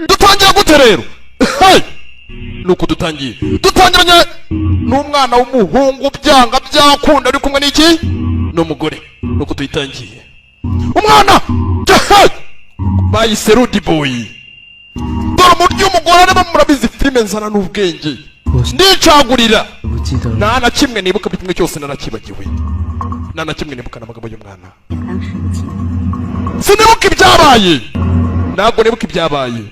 dutangira gute rero nuko dutangiranye n'umwana w'umuhungu byanga byakunda ari kumwe n'iki n'umugore nuko tuyitangiye umwana bayise Rude Boy dore umuryo umugore areba murabizi filime nzana n'ubwenge ndicagurira nta na kimwe nibuka kimwe cyose narakibagiwe nta na kimwe nibuka n'amagambo y'umwana sinibuka ibyabaye ntabwo nibuka ibyabaye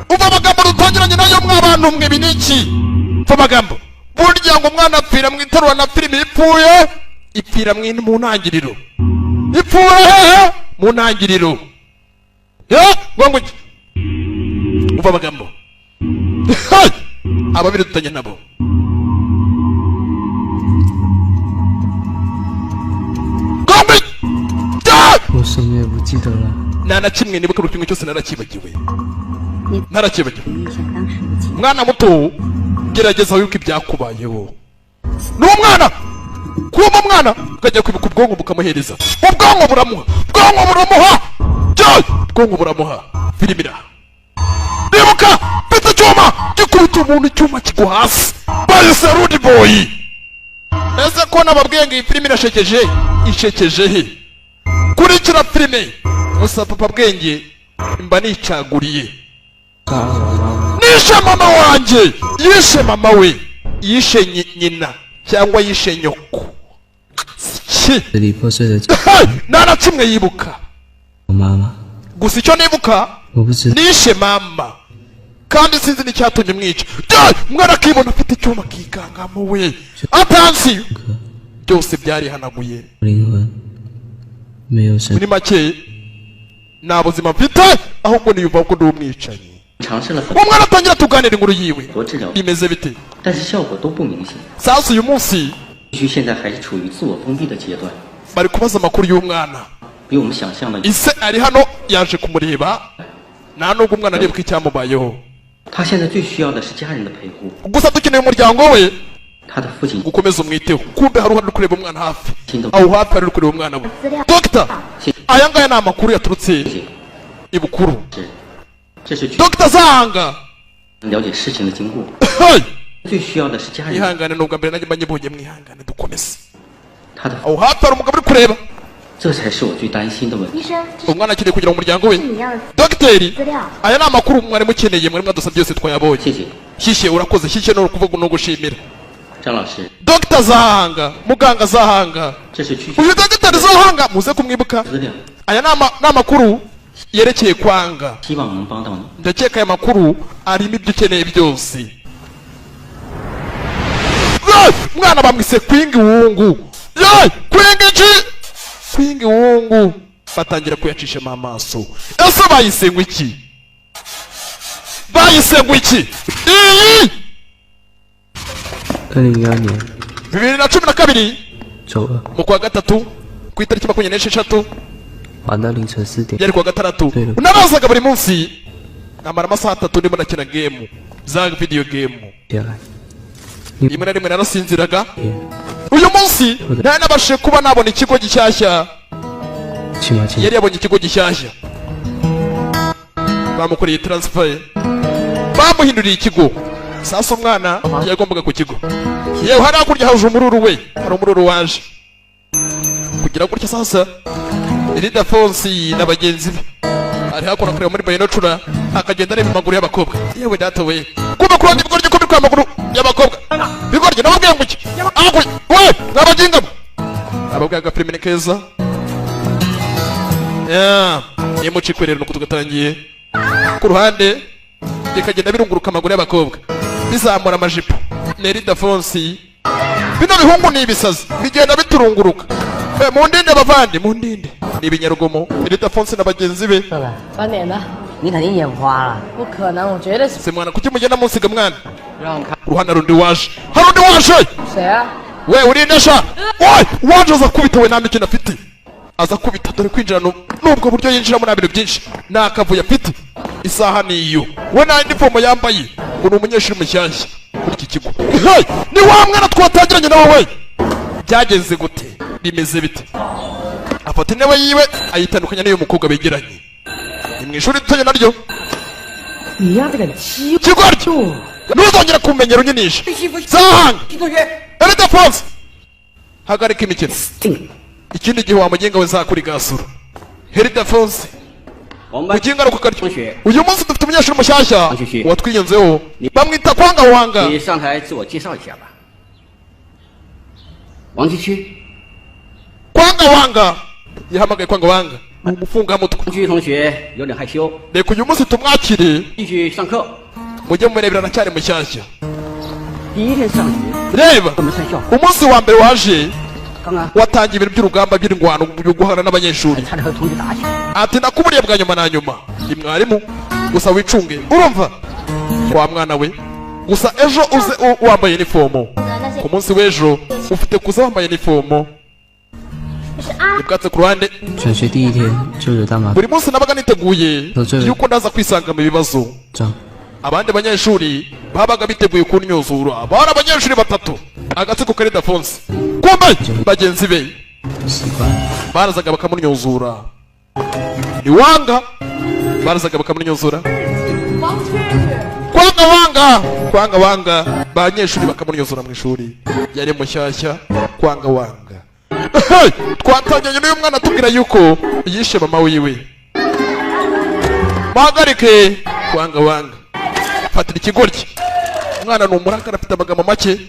umva amagambo dutangiranye nayo mw'abantu mwe biniki umva amagambo burya ngo umwana apfira mu iterura na filime ipfira mu ntangiriro ipfuye hehe mu ntangiriro ngo umva amagambo ababiri dutanye nabo nta na kimwe nibuka buri kimwe cyose narakibagiwe mwana muto gerageza wibuke ibyakubayeho n'umwana kuba umwana ukajya kwibuka ubwonko bukamuhereza ubwonko buramuha filimira nibuka mfite icyuma gikubita umuntu icyuma kigwa hasi bayise Rude Boy ese ko nababwiye ngo iyi filime ishekeje he kurikira filime gusa papa bwenge mba nicaguriye nishe mama wanjye yishe mama we yishe nyina cyangwa yishe nyoko nta na kimwe yibuka gusa icyo nibuka nishe mama kandi sinzi n'icyatumye mwica mwana akibona afite icyuma kikangamo we atansi byose byarihanaguye muri make nta buzima mfite ahubwo niyumva ko ndi umwicanyi umwana atangira tuganira inkuru yiwe bimeze bite sasa uyu munsi bari kubaza amakuru y'umwana ise ari hano yaje kumureba nta nubwo umwana areba ko icyamubayeho gusa dukeneye umuryango we gukomeza umwiteho kumbe hari uhari uri kureba umwana hafi aho hafi hari uri kureba umwana we dogita aya ngaya ni amakuru yaturutse ibukuru dogita Zahanga ihangane nubwo mbere nanjye mbanyibonye mwihangane dukomeze aho hafi hari umugabo uri kureba umwana akeneye kugira mu muryango we dogiteri aya ni amakuru mwari mukeneye mwari mwadusabye byose twayabonye shyishye urakoze shyishye no kuvuga no gushimira dogita Zahanga muganga Zahanga uyu dogiteri Zahanga muze kumwibuka aya ni amakuru yerekeye kwanga ndakeka aya makuru arimo ibyo ukeneye byose mwana bamwise Kwingi Wungu Kwingi Wungu batangira kuyacishamo amaso ese bayise ngo iki iyi 2012 mu kwa gatatu ku itariki 26 yari kwa gatandatu narazaga buri munsi namara amasaha 3 ndimo nakina game za video game rimwe na rimwe narasinziraga uyu munsi nari nabashije kuba nabona ikigo gishyashya yari yabonye ikigo gishyashya bamukoreye transfer bamuhinduriye ikigo sasa umwana yagombaga ku kigo yewe hari hakurya haje umururu we hari umururu waje kugira gutya sasa Rida Fonsi n'abagenzi be ari hakora kureba muri bayinocura akagenda areba amaguru y'abakobwa yewe data we kuba kurandi bigorye ko bikwa amaguru y'abakobwa bigorye nababwiye ngo iki akuri we n'abaginga ababwiye agaprimine keza yemucikwerera no kutugatangiye ku ruhande bikagenda birunguruka amaguru y'abakobwa bizamura amajipo Rida Fonsi bino bihungu ni ibisazi bigenda biturunguruka mundinde bavandi mundinde ni ibinyarugomo Rida Fonsi n'abagenzi be 3点的，你肯定眼花了。不可能，我绝对是。 se mwana kuki mugenda musiga mwana ruhana rundi waje harundi waje 谁啊？ we urindesha waje aza kubita we nta mikino afite aza kubita dore kwinjira n'ubwo buryo yinjiramo nta bintu byinshi nta kavuyo afite isaha niyo we nta inifomo yambaye ngo ni umunyeshuri mushyashya muri iki kigo. Hey, ni wa mwana twatangiranye nawe we. Byagenze gute? Bimeze bite? Afata intebe yiwe ayitandukanya n'iyo mukobwa begeranye. Ni mu ishuri ritoya naryo. Kigoryi, ntuzongera kumenyera unyinisha. Zahanga, Ildefonse, hagarika imikino. Ikindi gihe wamugenga we zakuri gasura. Ildefonse, mugenga ari kukarya. Uyu munsi dufite umunyeshuri mushyashya watwiyenzeho bamwita Kwanga Wanga. Kwanga Wanga yahamagaye Kwanga Wanga ni umufungamutwe. Reka uyu munsi tumwakire mujye murebera aracyari mushyashya. Reba umunsi wa mbere waje watangiye ibintu by'urugamba by'indwano byo guhana n'abanyeshuri. Ati nakuburiye bwa nyuma na nyuma ni mwarimu gusa wicunge urumva kwa mwana we. Gusa ejo uze wambaye inifomo. Ku munsi w'ejo ufite kuza wambaye inifomo. Ibwatse ku ruhande. Buri munsi nabaga niteguye yuko ndaza kwisanga mu bibazo. Abandi banyeshuri babaga biteguye kunyuzura. Bari abanyeshuri batatu agatsiko ka Ildefonse. Kumbe bagenzi be barazaga bakamunyuzura. Ni Wanga barazaga bakamunyuzura. Kwanga Wanga banyeshuri bakamunyuzura mu ishuri. Yari mushyashya Kwanga Wanga. Twatanganye n'uyu mwana tubwira yuko yishe mama wiwe. Mahagarike Kwanga Wanga. Fatira ikigoryi. Umwana ni umurakara afite amagambo make.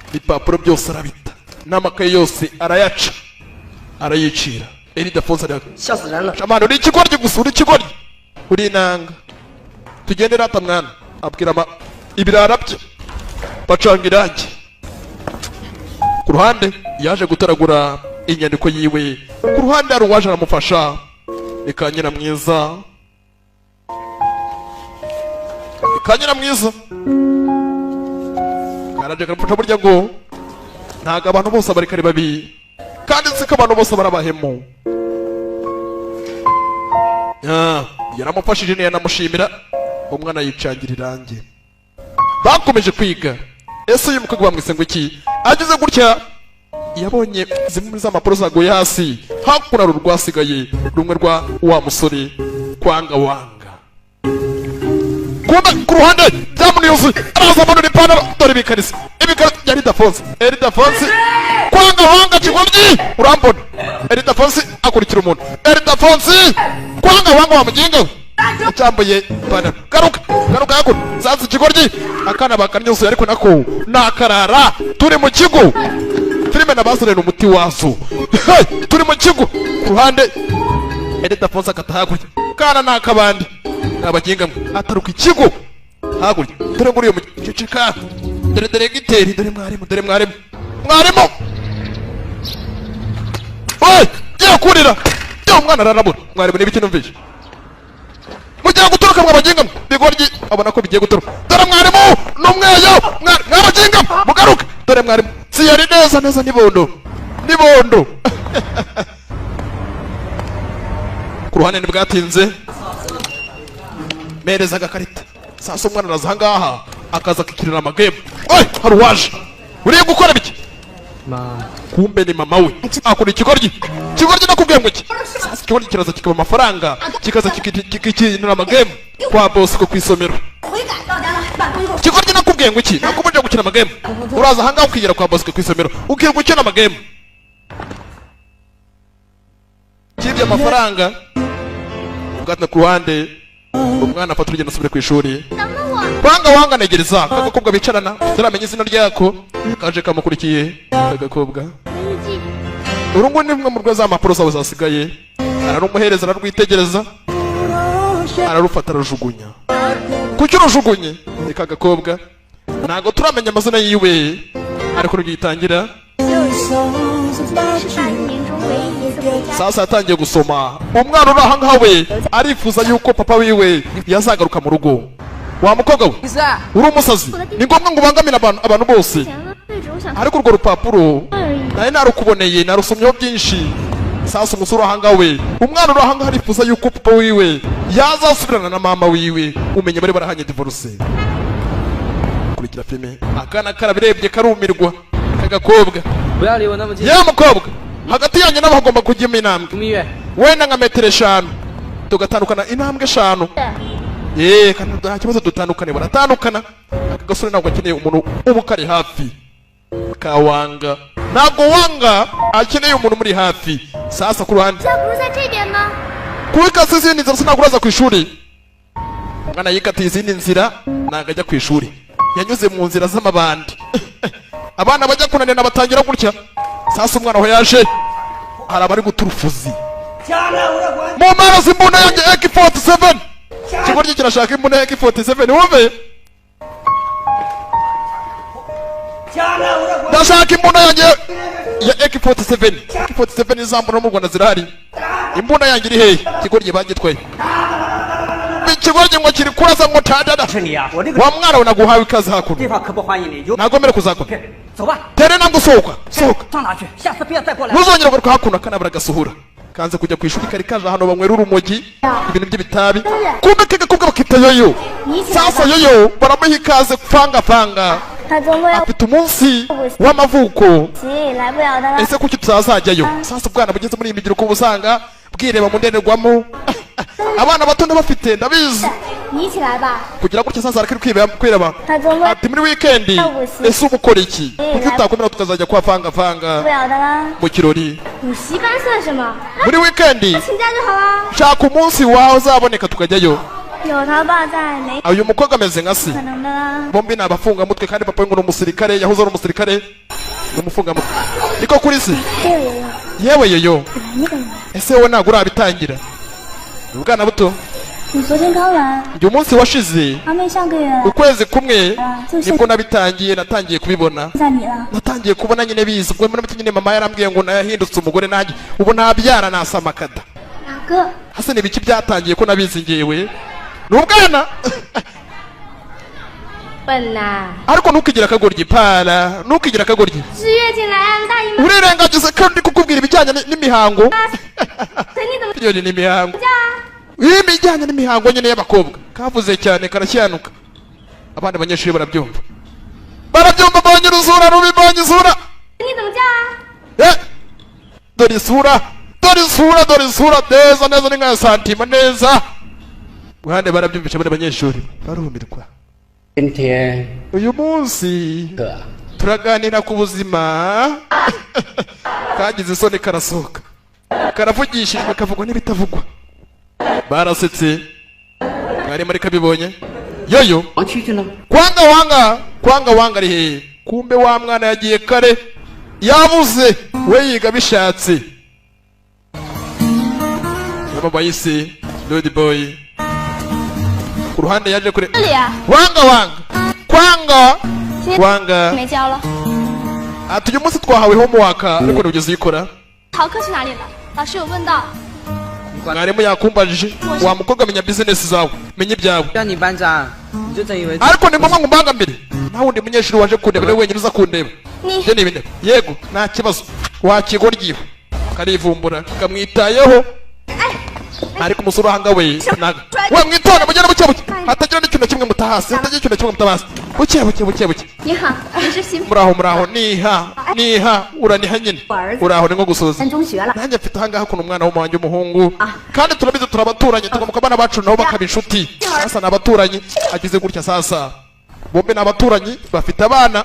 Ibipapuro byose arabita. N'amakaye yose arayaca. Arayicira. Ildefonse arayaka. Shamano uri ikigoryi gusa uri ikigoryi. Uri inanga. Tugende rata mwana. Abwira ibirara bye. Bacanga irangi. Ku ruhande yaje gutaragura inyandiko yiwe. Ku ruhande hari uwaje aramufasha. Ikanyira mwiza. Kanyira mwiza. Karaje karamufasha burya ngo ntago abantu bose bari kari babi. Kandi nziko abantu bose barabahemu. Yaramufashije yanamushimira. Umwana yicangira irangi. Bakomeje kwiga. Ese uyu mukobwa bamwise ngo iki? Ageze gutya yabonye zimwe muri za mpapuro zaguye hasi. Hakuna rwasigaye rumwe rwa wa musore Kwanga Wanga. Ku ruhande byamuniyuze araza amanura ipantaro dore ibikarisi. Ibikarisi ya Ildefonse. Kwanga Wanga kigoryi urambona. Ildefonse akurikira umuntu. Ildefonse Kwanga Wanga wamugenga. Acambuye ipantaro. Garuka yakura. Zazi kigoryi. Akana bakanyuze ariko nako nakarara. Turi mu kigo. Filime nabasore n'umuti wazo. Turi mu kigo. Ku ruhande Ildefonse akata hakurya. Kana nakabandi. Abagenga ataruka ikigo. Hakurya. Dore muri uyu mucicika. Dore diregiteri, dore mwarimu. Mwarimu. Oy, yakurira. Yo mwana ararabura. Mwarimu n'ibiki numvise. Mugiye guturuka mwabagenga. Bigoryi abona ko bigiye guturuka. Dore mwarimu n'umweyo. Mwabagenga mugaruka. Dore mwarimu. Si yari neza nibondo. Ku ruhande ntibwatinze. Mereza agakarita. Sasa umwana araza ahangaha akaza kikirira amagame. Oy, hari uwaje. Uriye gukora biki? Kumbe ni mama we. Akora ikigoryi. Ikigoryi nakubwiye ngo iki? Sasa ikigoryi kiraza kikaba amafaranga. Kikaza kikinira amagame kwa boss ko kwisomero. Ikigoryi nakubwiye ngo iki? Nakubuje gukina amagame. Uraza ahangaha ukigera kwa boss ko kwisomero. Ukiye gukina amagame. Kibye amafaranga. Ugatna ku ruhande. Umwana afata urugendo asubire ku ishuri. Kwanga Wanga negereza agakobwa bicarana. Turamenye izina ryako. Kaje kamukurikiye agakobwa. Urungu ni mwe mu rwa za mpapuro zawe zasigaye. Ararumuhereza ararwitegereza. Ararufata arajugunya. Kuki urujugunye? Eka agakobwa. Ntago turamenya amazina yiwe. Ariko rugitangira. Sasa yatangiye gusoma. Umwana uri ahangaha we arifuza yuko papa wiwe yazagaruka mu rugo. Wa mukobwa we uri umusazi. Ni ngombwa ngo ubangamire abantu bose. Ariko urwo rupapuro naye narukuboneye narusomyeho byinshi. sasa umusore uhanga we umwana uri ahanga harifuza yuko papa wiwe yazasubirana na mama wiwe umenye bari barahanye divorce. Kurikira filime akana karabirebye karumirwa kagakobwa 不要离我那么近。 ya mukobwa hagati yanjye nabo hagomba kujyamo intambwe 度蜜月， wenda nka metero 5 tugatandukana intambwe 5 kandi nta kibazo dutandukane baratandukana. Aka gasore ntabwo akeneye umuntu uba ukari hafi kawanga ntabwo wanga akeneye umuntu muri hafi. Sasa ku ruhande 家不是在这边吗？ kubikasa izindi nzira sinagura uraza ku ishuri. Umwana yikatiye izindi nzira ntabwo ajya ku ishuri yanyuze mu nzira z'amabandi. Abana bajya kunanira batangira gutya. Sasa umwana aho yaje hari abari guturufuzi mu mpera z'imbunda yanjye AK47 ikigoryi kirashaka imbunda ya AK47 wumve ndashaka imbunda yanjye ya AK47 AK47 izambura mu Rwanda zirahari imbunda yanjye iri hehe ikigoryi bagitwaye ikigoryi ngo kiri kurasa ngo tadada 是你啊，我这个 wa mwana we naguhawe ikaze hakuno 地方可不欢迎你，有 nagomere kuzakora 走吧。 tere ntabwo usohoka sohoka 上哪去？下次不要再过来。 ntuzongera kugaruka hakuno akanabura agasuhura kanze kujya ku ishuri kari kaje ahantu banywera urumogi ibintu by'ibitabi kumbe kagakobwa bakita yoyo. Sasa yoyo baramuha ikaze fanga 他周末要 afite umunsi w'amavuko 急，来不了的了。 ese kuki tutazajyayo. Sasa ubwana bugeze muri iyi migiro uko busanga bwireba mu ndorerwamo abana bato ndabafite ndabizi 你一起来吧。 kugira gutya sasa arakiri kwireba 他周末 ati muri wikendi ese uba ukora iki kuki utakomera tukazajya kwa fanga 不了的了。 mu kirori 补习班算什么？ muri wikendi 请假就好了。 shaka umunsi wawe uzaboneka tukajyayo. 有他爸在，没 uyu mukobwa ameze nka se 可能的啦。 bombi ni abafungamutwe kandi papa we ngo ni umusirikare yahoze ari umusirikare ni umufungamutwe niko kuri se 对有有有， yewe yoyo 那个人， ese wowe ntabwo urabitangira ubwana buto 你昨天刚完， njye umunsi washize 还没上个月， ukwezi kumwe就是 nibwo nabitangiye natangiye kubibona 在你了。 natangiye kubona nyine bizi ubwo muri make nyine mama yarambwiye ngo nahindutse umugore nanjye ubu ntabyara nasama akada 哪个？ hase ni ibiki byatangiye ko nabizi ngewe ni ubwana 笨呐！ ariko ntukigire akagoryi para ntukigire akagoryi 是月经来啊，大姨妈。 urirengagize kandi kukubwira ibijyanye n'imihango 可你怎么 iyo ni imihango 叫啊？ ibijyanye n'imihango nyine y'abakobwa kavuze cyane karashyanuka abandi banyeshuri barabyumva bonye uruzura rubi bonye isura 可你怎么叫啊？ dore isura dore isura neza neza ni nka santima neza ruhande barabyumvisha bari banyeshuri barumirwa 今天 uyu munsi 的 turaganira ku buzima kagize isoni karasohoka karavugishijwe kavugwa n'ibitavugwa barasetse mwari muri kabibonye yoyo 王蛐蛐呢？ kwanga wanga ari hehe kumbe wa mwana yagiye kare yabuze we yiga bishatse yaba bayise Lord boy ku ruhande yaje kure 这里啊， kwanga 没交了。 ati uyu munsi twahawe homework ariko ntugeze uyikora 逃课去哪里了？老师有问到。 mwarimu yakumbajije wa mukobwa menya business zawe menya ibyawe 叫你班长，你就真以为 ariko ni ngombwa ngo mbangambire nta wundi munyeshuri waje kundeba niwe wenyine uza kundeba 你 ibyo ni ibintu yego nta kibazo wakigoryiwe karivumbura kamwitayeho ariko umusore uhanga we naga we mwitonde mugende buke buke hatagira n'ikintu na kimwe mutahasi hatagira ikintu na kimwe mutahasi buke buke 你好，你是媳妇。 muraho niha uraniha nyine uraho ni nko gusoza 中学了。 nanjye mfite ahangaha kuno umwana wanjye w'umuhungu kandi turabizi turabaturanyi tugamuka abana bacu nabo bakaba inshuti sasa ni abaturanyi agize gutya sasa bombi ni abaturanyi bafite abana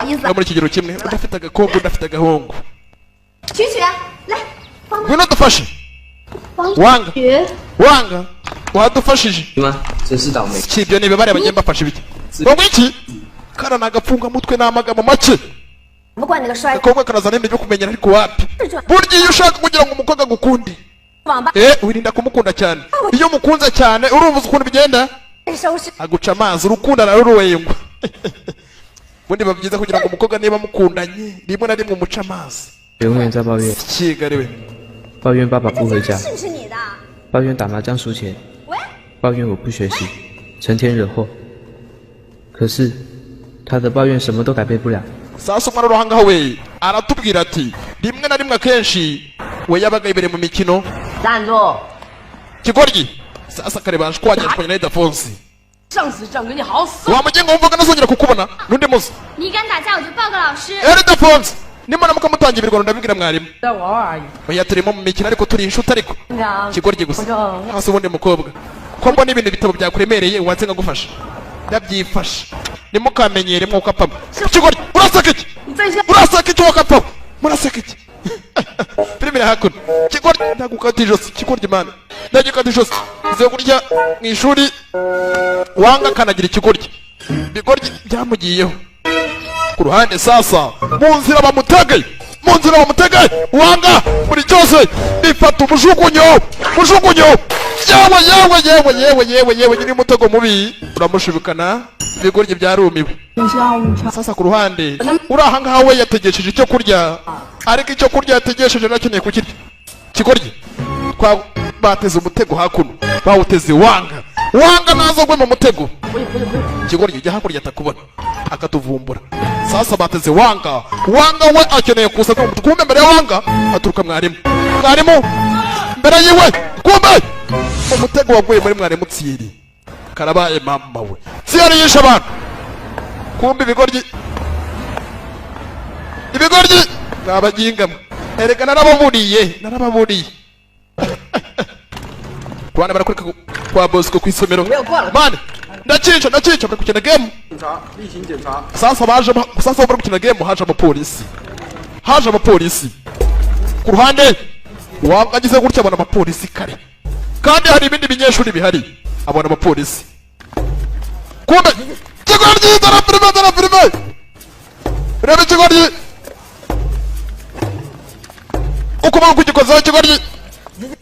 意思 no muri kigero kimwe undi afite agakobwa undi afite agahungu 曲曲，来，帮 ngwino dufashe 帮 wanga 曲。 wanga wadufashije 你们真是倒霉。 si ibyo ni ibibare bagiye mbafashe ibiki ngo iki kara ni agapfungamutwe n'amagambo make 不管那个帅 agakobwa karazana ibintu byo kumenyera ariko wapi burya iyo ushaka kugira ngo umukobwa agukunde 网吧 wirinda kumukunda cyane iyo umukunze cyane urumva ukuntu bigenda 收拾。 aguca amazi urukundo araruwengwa ubundi biba byiza kugira ngo umukobwa niba mukundanye rimwe na rimwe umuca amazi 永远在抱怨， kiga ariwe 抱怨爸爸不回家， 是不是你的？ 抱怨打麻将输钱， 喂， 抱怨我不学习，成天惹祸。可是他的抱怨什么都改变不了。 sasa umwana uruhangaho we aratubwira ati rimwe na rimwe akenshi we yabaga imbere mu mikino 站住！ kigoryi sasa kare bashwanyashwanya na Ildefonsi 上次仗给你好死！ wamugenga wumvaga nazongera kukubona n'undi munsi 你敢打架我就报告老师。 Ildefonsi nimara mukamutangira ibirwano ndabibwira mwarimu 在玩而已。 oya turimo mu mikino ariko turi inshuti ariko 娘， kigoryi gusa 我这 hasi ubundi mukobwa ko mbona ibintu bitabo byakuremereye wanze nkagufasha ndabyifasha nimukamenyere mwuko apama kigoryi uraseka iki 你在下。 uraseka iki wakapama muraseka iki filime hakuno kigoryi ndagukata ijosi kigoryi mana ndagikata ijosi uze kurya mu ishuri wanga kanagira ikigoryi bigoryi byamugiyeho ku ruhande sasa mu nzira bamutege wanga buri cyose bifata umujugunyo yewe nyiri mutego mubi uramushibukana ibigoryi byarumiwe sasa ku ruhande uri aha ngaha we yategesheje icyo kurya ariko icyo kurya yategesheje nakeneye kukirya kigoryi bateze umutego hakuno bawuteze wanga nazogwe mu mutego kigoryi jya hakurya atakubona akatuvumbura sasa bateze wanga we akeneye kuza kumbe mbere ya wanga aturuka mwarimu mbere yiwe kumbe umutego waguye muri mwarimu Thierry karabaye mama we Thierry yishe abantu kumbe ibigoryi nabagingamo erega narababuriye Kwana barakurika kwa Bosco ku isomero mane ndacica bari gukina game 检查，例行检查。 sasa bari gukina game haje abapolisi ku ruhande wagize gutya abona abapolisi kare kandi hari ibindi binyeshuri bihari abona abapolisi kumbe kigoryi dara filime rebe kigoryi uko bakugikozaho kigoryi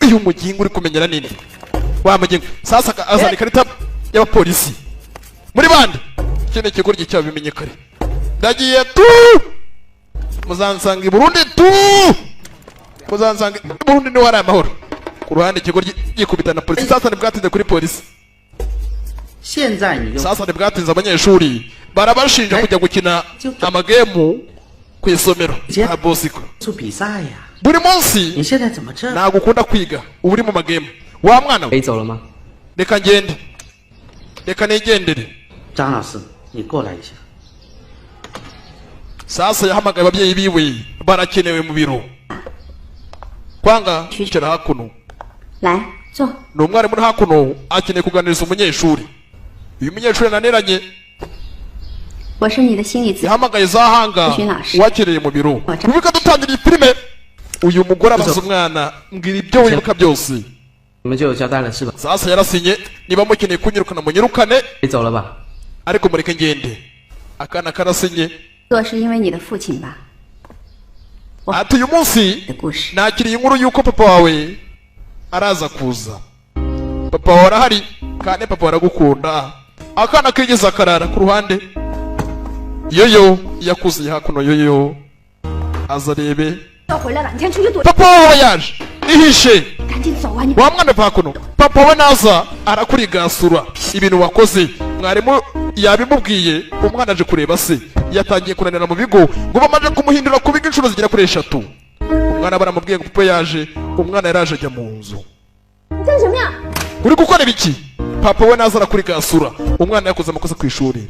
uyu mugingo uri kumenyera nini wa mugingo sasa azana ikarita y'abapolisi muri bande ikindi kigoryi cyabo bimenye kare ndagiye tu muzansanga i Burundi niho hari amahoro ku ruhande kigoryi gikubita na polisi sasa ntibwatinze kuri polisi 现在你就 sasa ntibwatinze abanyeshuri barabashinja kujya gukina amagemu ku isomero nka Bosco 出比赛呀？ buri munsi 你现在怎么这？ ntabwo ukunda kwiga uba uri mu magemu wa mwana 可以 we 走了吗？ reka nigendere 张老师，你过来一下。 sasa yahamagaye ababyeyi biwe barakenewe mu biro kwanga kwicara hakuno 来坐。 ni umwarimu uri hakuno akeneye kuganiriza umunyeshuri uyu munyeshuri yananiranye 我是你的心理咨询。 yahamagaye Zahanga wakereye mu biro ubika dutangira iyi filime uyu mugore abaza umwana mbwira ibyo wibuka byose 你们就有交代了是吧？ sasa yarasinye niba mukeneye kunyirukana munyirukane 可以走了吧？ ariko mureke ngende akana karasinye 做是因为你的父亲吧？ ati uyu munsi 的故事。 nakiriye inkuru y'uko papa wawe araza kuza papa wawe arahari kandi papa aragukunda akana kigeze akarara ku ruhande yoyo yakuziye hakuno yoyo aza arebe 要回来了，你先出去躲。 papa wawe yaje ihishe 赶紧走啊！你 wa mwana va hakuno papa we naza arakurigasura ibintu wakoze mwarimu yabimubwiye umwana aje kureba se yatangiye kunanira mu bigo ngo bamaze kumuhindura ku bigo inshuro zigera kuri 3 umwana baramubwiye ngo papa yaje umwana yaraje ajya mu nzu 你干什么呀？ uri gukora ibiki papa we naza arakurigasura umwana yakoze amakosa ku ishuri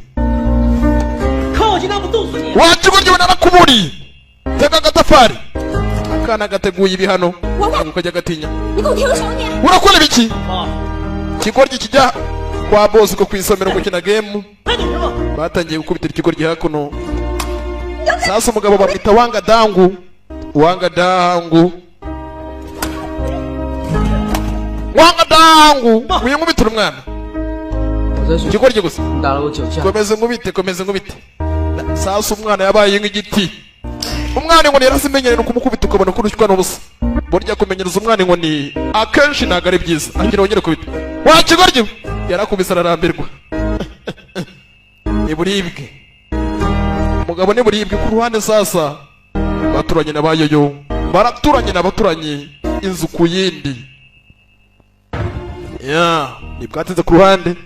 看我今天不冻死你！ wakigoryi we narakuburiye tega agatafari akana gateguye ibihano ntabwo kajya gatinya 你给我停手！你 urakora ibiki ikigoryi kijya kwa Bosco ku isomero gukina game 还等什么？ batangiye gukubitira ikigoryi hakuno sasa umugabo bamwita wanga dangu winkubitira umwana 我在学校， ikigoryi gusa 你打了我9下。 komeze nkubite sasa umwana yabaye nk'igiti umwana inkoni yarazimenyerera kumukubita ukabona ko urushywa n'ubusa burya kumenyereza umwana inkoni akenshi ntabwo ari byiza agira wongere kubita wa kigoryi yarakubise ararambirwa niburibwe umugabo niburibwe ku ruhande sasa baturanye na bayoyo baraturanye n'abaturanyi inzu ku yindi ntibwatinze ku ruhande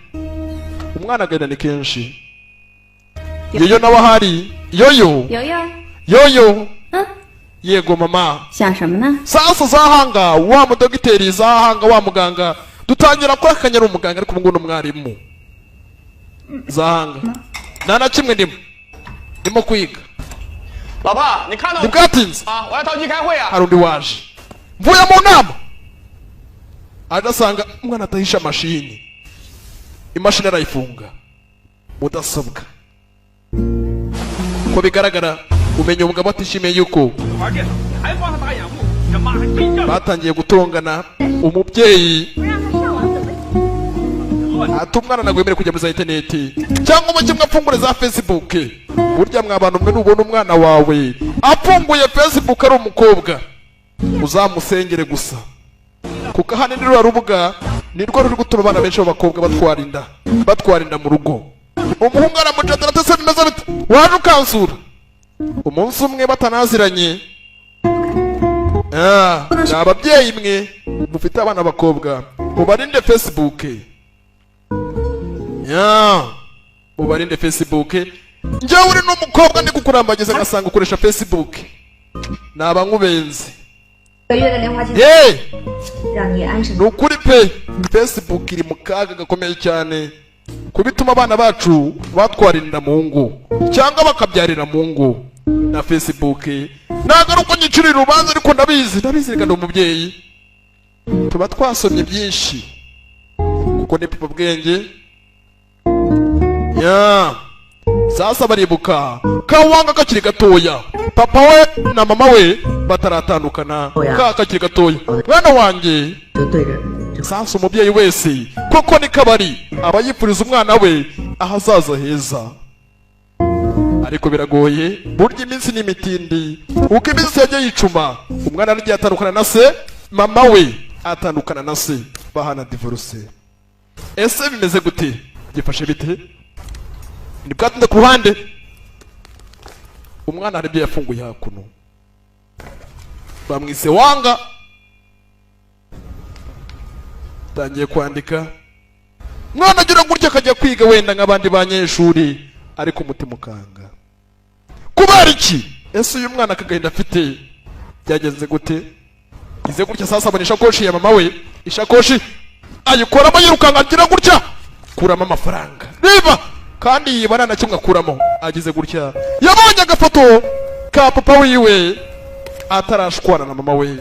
umwana agenda ni kenshi yoyo nawe ahari yoyo 游游， yoyo 嗯， yego mama 想什么呢？ sasa zahanga wa mudogiteri zahanga wa muganga dutangira ko akanyara umuganga ariko ubungu n'umwarimu zahanga nta na kimwe ndimo kwiga 老爸，你看到 ntibwatinze 啊？我要着急开会啊！ hari undi waje mvuye mu nama agasanga umwana atahisha mashini imashini arayifunga mudasobwa ko bigaragara umenya umugabo atishimiye yuko 玩电脑，你还帮他打眼幕，这妈还真犟。 batangiye gutongana umubyeyi 不让他上网怎么？ ati umwana nagwemere kujya muri za interineti cyangwa umujyi mwe afungure za facebook burya mwa bantu mwe nubona umwana wawe afunguye facebook ari umukobwa uzamusengere gusa kuko ahanini ruriya rubuga nirwo ruri gutuma abana benshi b'abakobwa batwara inda mu rugo umuhungu aramucatira ati se bimeze bite waje ukansura umunsi umwe batanaziranye ni ababyeyi mwe mufite abana b'abakobwa mubarinde facebook mubarinde facebook njyewe uri n'umukobwa ndi kukurambagiza ngasanga ukoresha facebook naba nkubenzi 个月的莲花清 hey 让你安生。 ni ukuri pe facebook iri mu kaga gakomeye cyane kubituma abana bacu batwarinda mu ngo cyangwa bakabyarira mu ngo na facebook ntabwo ari uko nyicirira urubanza ariko ndabizi reka ndi umubyeyi tuba twasomye byinshi kuko ni papa bwenge sasa baribuka kawanga kakiri gatoya papa we na mama we bataratandukana kakiri gatoya mwana wanjye 就对着，就 sasa umubyeyi wese koko ni kabari aba yifuriza umwana we ahazaza heza ariko biragoye burya iminsi n'imitindi uko iminsi yagiye yicuma umwana aragiye atandukana na se mama we atandukana na se bahana divorce ese bimeze gute gifashe bite ni bwatinda ku ruhande umwana hari ibyo yafunguye hakuno bamwise wanga tangiye kwandika mwana agira gutya akajya kwiga wenda nk'abandi banyeshuri ariko umutima ukanga kubera iki ese uyu mwana akagahinda afite byagenze gute ize gutya sasa abona ishakoshi ya mama we ishakoshi ayikoramo yirukanka agira gutya kuramo amafaranga reba kandi yibana na kimwe akuramo agize gutya yabonye agafoto ka papa wiwe atarashwana na mama we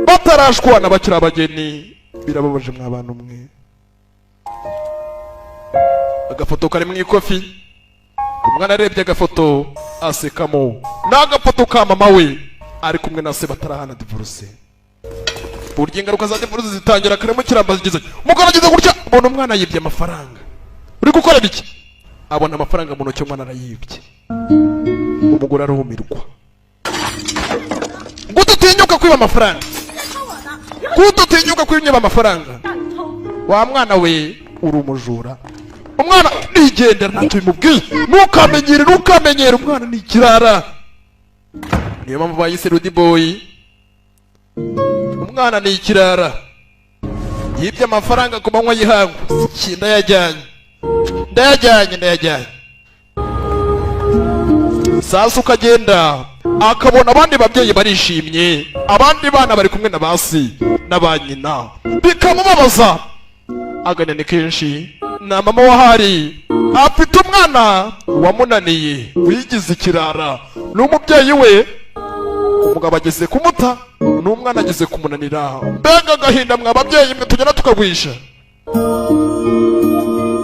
batarashwana bakiri abageni birababaje mw'abantu mwe agafoto kari mu ikofi umwana arebye agafoto asekamo n'agafoto ka mama we ari kumwe na se batarahana divorce burya ingaruka za divorce zitangira karimo kirambaza zigize umugore agize gutya ubona umwana yibye amafaranga uri gukora biki abona amafaranga mu ntoki umwana arayibye umugore arumirwa gututinyuka kwiba amafaranga gututinyuka kwiba amafaranga wa mwana we uri umujura umwana nigendera ntacyo bimubwiye ntukamenyere umwana ni ikirara niyo mpamvu bayise Rudy Boy umwana ni ikirara yibye amafaranga ku manywa y'ihangu ndayajyanye sasa ukagenda akabona abandi babyeyi barishimye abandi bana bari kumwe na basi na ba nyina bikamubabaza aganene kenshi na mama wahari afite umwana wamunaniye wigize ikirara n'umubyeyi we umugabo ageze kumuta n'umwana ageze kumunanira mbega agahinda mwa babyeyi mwe tugenda tukagwisha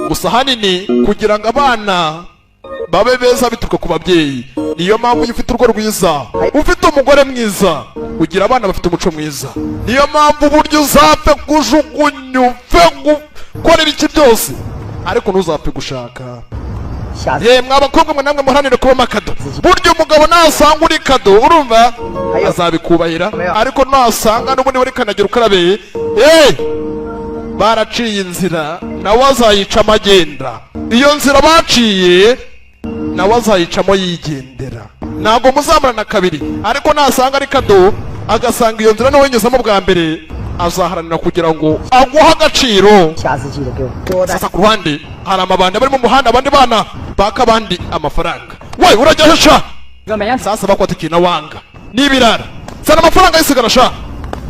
gusa hanini kugira ngo abana babe beza bituruka ku babyeyi niyo mpamvu iyo ufite urugo rwiza ufite umugore mwiza ugira abana bafite umuco mwiza niyo mpamvu uburyo uzapfe kujugunya upfe gukora ibiki byose ariko ntuzapfe gushaka mwa bakobwa mwe namwe muharanire kubamo akado burya umugabo nasanga uri kado urumva azabikubahira ariko nasanga n'ubundi wari kandagira ukarabe baraciye inzira nawe azayicamo agenda iyo nzira baciye nawe azayicamo yigendera ntabwo muzamarana kabiri ariko nasanga ari kado agasanga iyo nzira nawe yinyuzamo bwa mbere azaharanira kugira ngo aguhe agaciro sasa ku ruhande hari amabandi bari mu muhanda abandi bana baka abandi amafaranga we urajya hesha sasa bakwata ikintu wanga n'ibirara zana amafaranga yisigara sha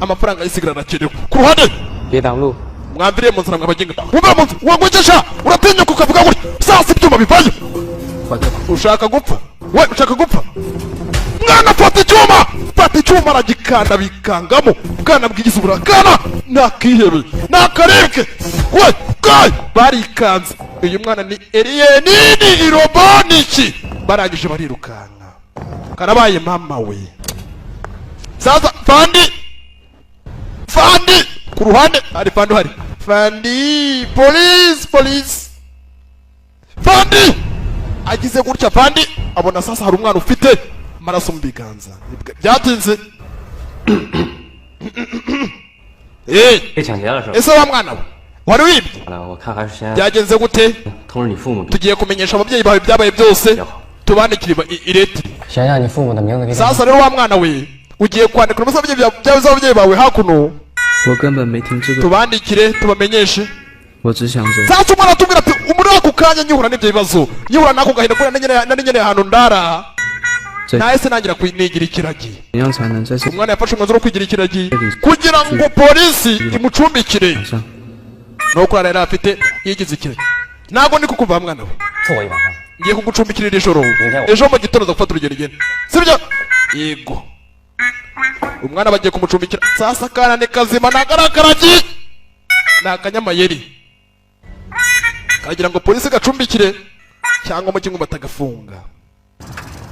amafaranga yisigara arakenewe ku ruhande 别挡路。 mwambiriye mu nzira mwabagenga wumvira mu nzira wagwegesha uratinyuka ukavuga gutya sasa ibyuma bivayo ushaka gupfa we ushaka gupfa mwana fata icyuma aragikanda bikangamo bwana bwigize uburakana nakihebe nakarebwe we kai barikanze uyu mwana ni Eliyenini iroboniki barangije barirukanka karabaye mama we sasa fandi ku ruhande hari fandi uhari fandi police fandi agize gutya fandi abona sasa hari umwana ufite amaraso mu biganza byatinze ese wa mwana we wari wibye byagenze gute tugiye kumenyesha ababyeyi bawe byabaye byose tubandikire ireti sasa rero wa mwana we ugiye kwandika ababyeyi bawe hakuno 我根本没听这个。 tubandikire tubamenyeshe 我只想着 sasa umwana atubwira ati umuri ako kanya nyihura n'ibyo bibazo nyihura n'ako gahinda ko nari nyene ahantu ndara nahise nangira nigira ikiragi 怎样才能在这 umwana yafashe umwanzuro wo kwigira ikiragi kugira ngo polisi imucumbikire nuko yari afite yigize ikiragi ntabwo ndi kukumva mwana we ngiye kugucumbikira iri joro ejo mu gitondo zo gufata urugendo igenda sibyo yego umwana bagiye kumucumbikira sasa kana ni kazima nagarakaragi nakanyamayeri kagira ngo polisi gacumbikire cyangwa mu kingu batagafunga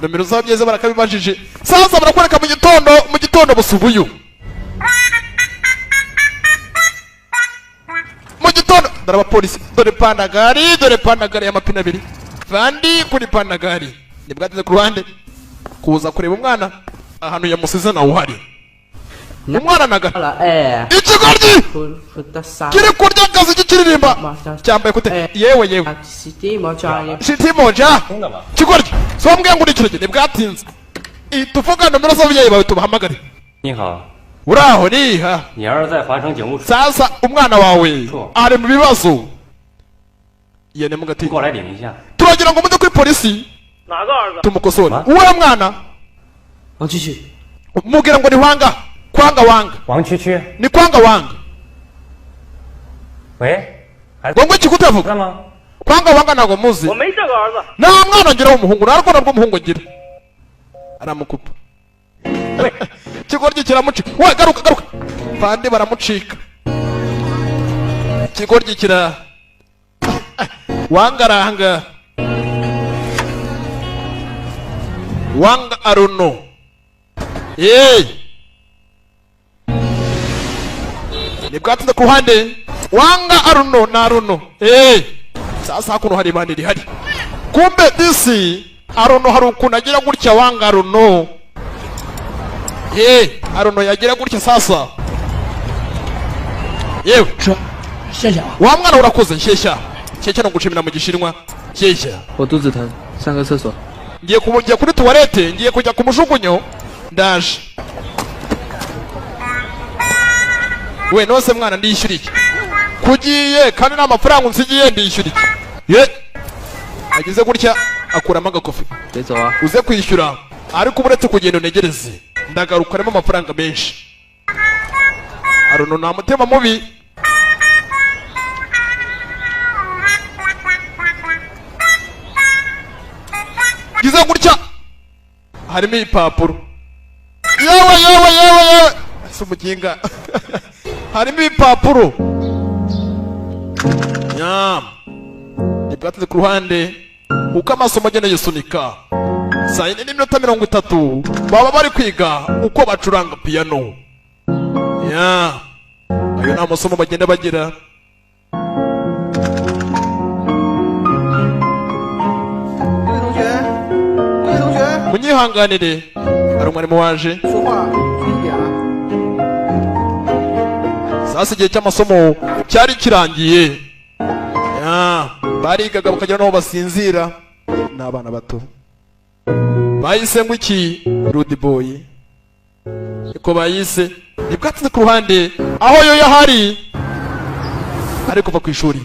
nomero z'ababyeyi barakabibajije sasa barakwereka mu gitondo busubuyu mu gitondo dore abapolisi dore pandagari y'amapine abiri kandi kuri pandagari nibwateze ku ruhande kuza kureba umwana ahantu yamusize nawe uhari umwana naga ikigoryi kiri kurya akazi kikiririmba cyambaye kute yewe shitimoja kigoryi so mbwe ngo urikirege nibwatinze tuvuga nomero z'ababyeyi bawe tubahamagare 你好， uraho niha 你儿子在华城警务处， sasa umwana wawe ari mu bibazo yene mugati 过来领一下。 turagira ngo mujye kuri polisi 哪个儿子？ tumukosore uwo mwana 王继续， mubwira ngo ni kwanga wanga 王区区， ni kwanga wanga 喂，还 ngo ikikutavuga 在吗？ kwanga wanga ntabwo muzi 我没这个儿子。 nta mwana ngira w'umuhungu nta rwanda rw'umuhungu ngira aramukupa ikigoryi kiramucika we garuka pande baramucika ikigoryi kira wangaranga wanga aruno nibwatinze ku ruhande wanga aruno na aruno sasa hakuno hari bandi rihari kumbe disi aruno hari ukuntu agira gutya wanga aruno aruno yagira gutya sasa yewe 谢谢啊。 wa mwana urakoze nshyeshya no gushimira mu gishinwa nshyeshya 我肚子疼，上个厕所。 ngiye kuri tuwarete ngiye kujya ku mujugunyo ndaje we nose mwana ndishyura iki kugiye kandi nta mafaranga unsigiye ndishyura iki agize gutya akuramo agakofi 别走啊！ uze kwishyura ariko uretse kugenda unegereze ndagaruka arimo amafaranga menshi aruno nta mutima mubi gize gutya harimo ibipapuro yewe si umuginga harimo ibipapuro nibwateze ku ruhande uko amasomo agenda yisunika saa yine n'iminota 30 baba bari kwiga uko bacuranga piyano ayo ni amasomo bagenda bagira munyihanganire hari umwarimu waje 说话注意点啊！ sasa igihe cy'amasomo cyari kirangiye barigaga bakagera n'aho basinzira n'abana bato bayise ngo iki rude boy niko bayise nibwatsinze ku ruhande aho yo yahari ari kuva ku ishuri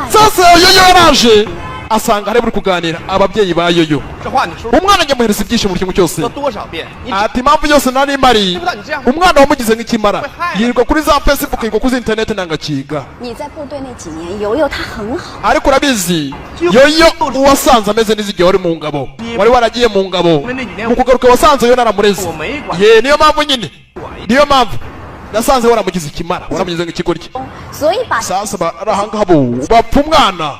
sasa yo yaraje asanga hari buri kuganira ababyeyi ba yoyo 这话你说 umwana njya muhereza ibyishimo buri kimwe cyose 了多少遍？你 ati impamvu yose nari mari umwana wamugize nk'ikimara yirirwa kuri za facebook yirirwa kuri internet ntangakiga 你在部队那几年，游游他很好。 ariko urabizi yoyo uwasanze ameze n'izigihe wari mu ngabo wari waragiye mu ngabo mu kugaruka wasanze yo naramureze ye niyo mpamvu nyine niyo mpamvu nasanze waramugize ikimara waramugize nk'ikigoryi 所以把 sasa barahangaha bo bapfa umwana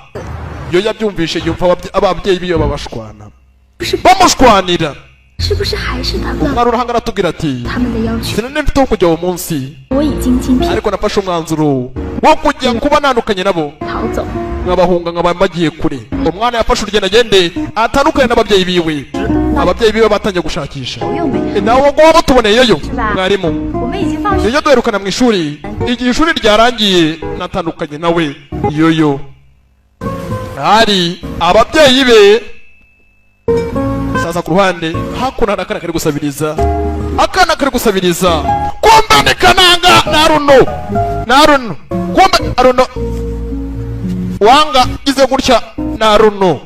yo yabyumvishe yumva ababyeyi biyo babashwana bamushwanira 是不是还是他们 umwana urahanga aratubwira ati 他们的要求？ sinari mfite wo kujya uwo munsi 我已经精辟 ariko nafashe umwanzuro wo kujya kuba nandukanye nabo 逃走。 nkabahunga nkaba bagiye kure umwana yafashe urugendo agende atandukanye n'ababyeyi biwe ababyeyi biwe batangiye gushakisha nawe ngo waba tuboneyeyo mwarimu 我们已经放学。 iyo duherukana mu ishuri igihe ishuri ryarangiye natandukanye nawe yoyo hari ababyeyi be sasa ku ruhande hakuno hari akana kari gusabiriza akana kari gusabiriza kumbe ni kananga na runo kumbe aruno wanga gize gutya na runo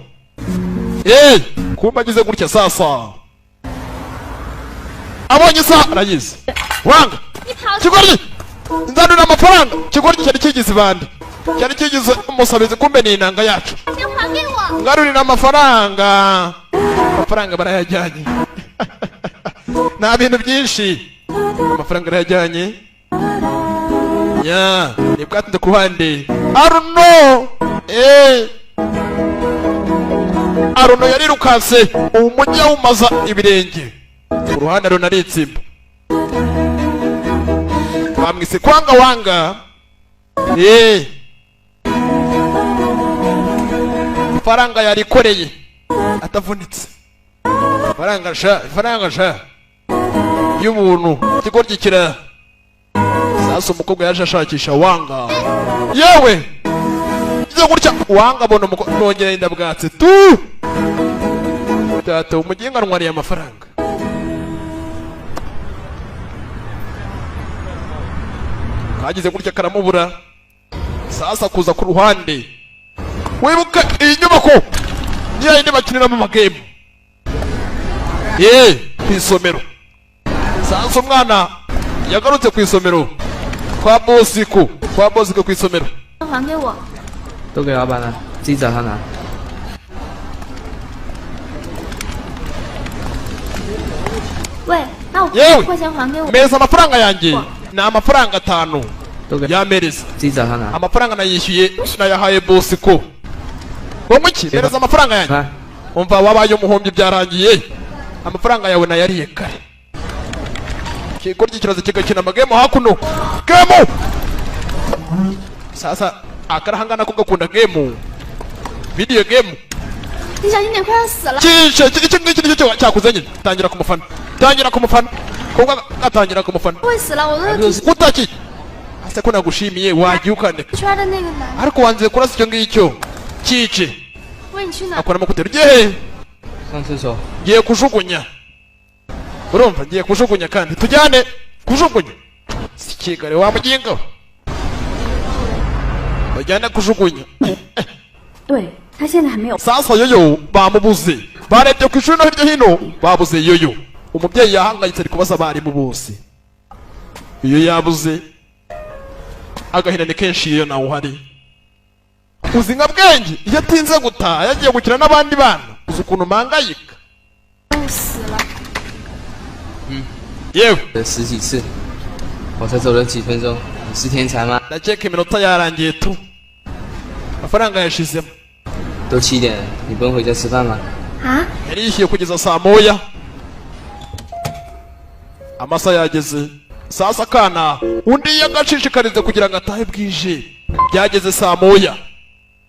kumbe agize gutya sasa abonye isa arayizi wanga kigoryi nzanira amafaranga kigoryi cyari kigize ibandi cyari kigize umusabizi kumbe ni inanga yacu ngarurira amafaranga barayajyanye nta bintu byinshi amafaranga arayajyanye ya ni bwatinze ku ruhande aruno yarirukanse umujyi awumaza ibirenge ku ruhande aruno aritsimba bamwise kwanga wanga faranga yarikoreye atavunitse faranga sha y'ubuntu ikigoryi kira sasa umukobwa yaje ashakisha wanga yewe izo gutya wanga abona nongera inda bwatse tu data umuginga ntwariye amafaranga kagize gutya karamubura sasa kuza ku ruhande wibuka iyi nyubako niyo yindi bakiniramo amagemu ku isomero sasa umwana yagarutse ku isomero kwa bosiko ku isomero 还给我。 都给老板了，自己找他拿。 喂，那我 yewe 块钱还给我。 meza amafaranga yanjye ni amafaranga 5 都给 yamereza 自己找他拿。 amafaranga nayishyuye nayahaye bosiko womuki mereza amafaranga yanjye 看， umva wabaye umuhombyi byarangiye amafaranga yawe nayariye kare kigoryi kiraza kigakina amagemu hakuno gemu sasa akarahangana ko gakunda gemu video game 你小心点，快要死了。 iki ngiki nicyo cyakuzanye tangira kumufana kuko gatangira kumufana 会死了，我都是 kutaki ase ko nagushimiye wagiye ukandeka 圈的那个男。 ariko wanze kurasa icyo ngicyo cyice 喂，你去哪？ akoramo kutera ugiye 上厕所。 ngiye kujugunya urumva ngiye kujugunya kandi tujyane kujugunya si kigare wa mugingo bajyane kujugunya 对他现在还没有。 sasa yoyo bamubuze barebye ku ishuri no hirya hino babuze yoyo umubyeyi yahangayitse ari kubaza abarimu bose iyo yabuze agahinda ni kenshi iyo nawe uhari uzi nka bwenge iyo atinze gutaha yagiye gukina n'abandi bana uzi ukuntu mpangayika 死了。 yewe 10几次，我才走了几分钟，你是天才吗？ ndakeka iminota yarangiye tu amafaranga yashizemo 都7点了，你不用回家吃饭吗？ 啊？ yari yishyuye kugeza saa moya amasaha yageze sasa akana undi yagashishikarize kugira ngo atahe bwije byageze saa moya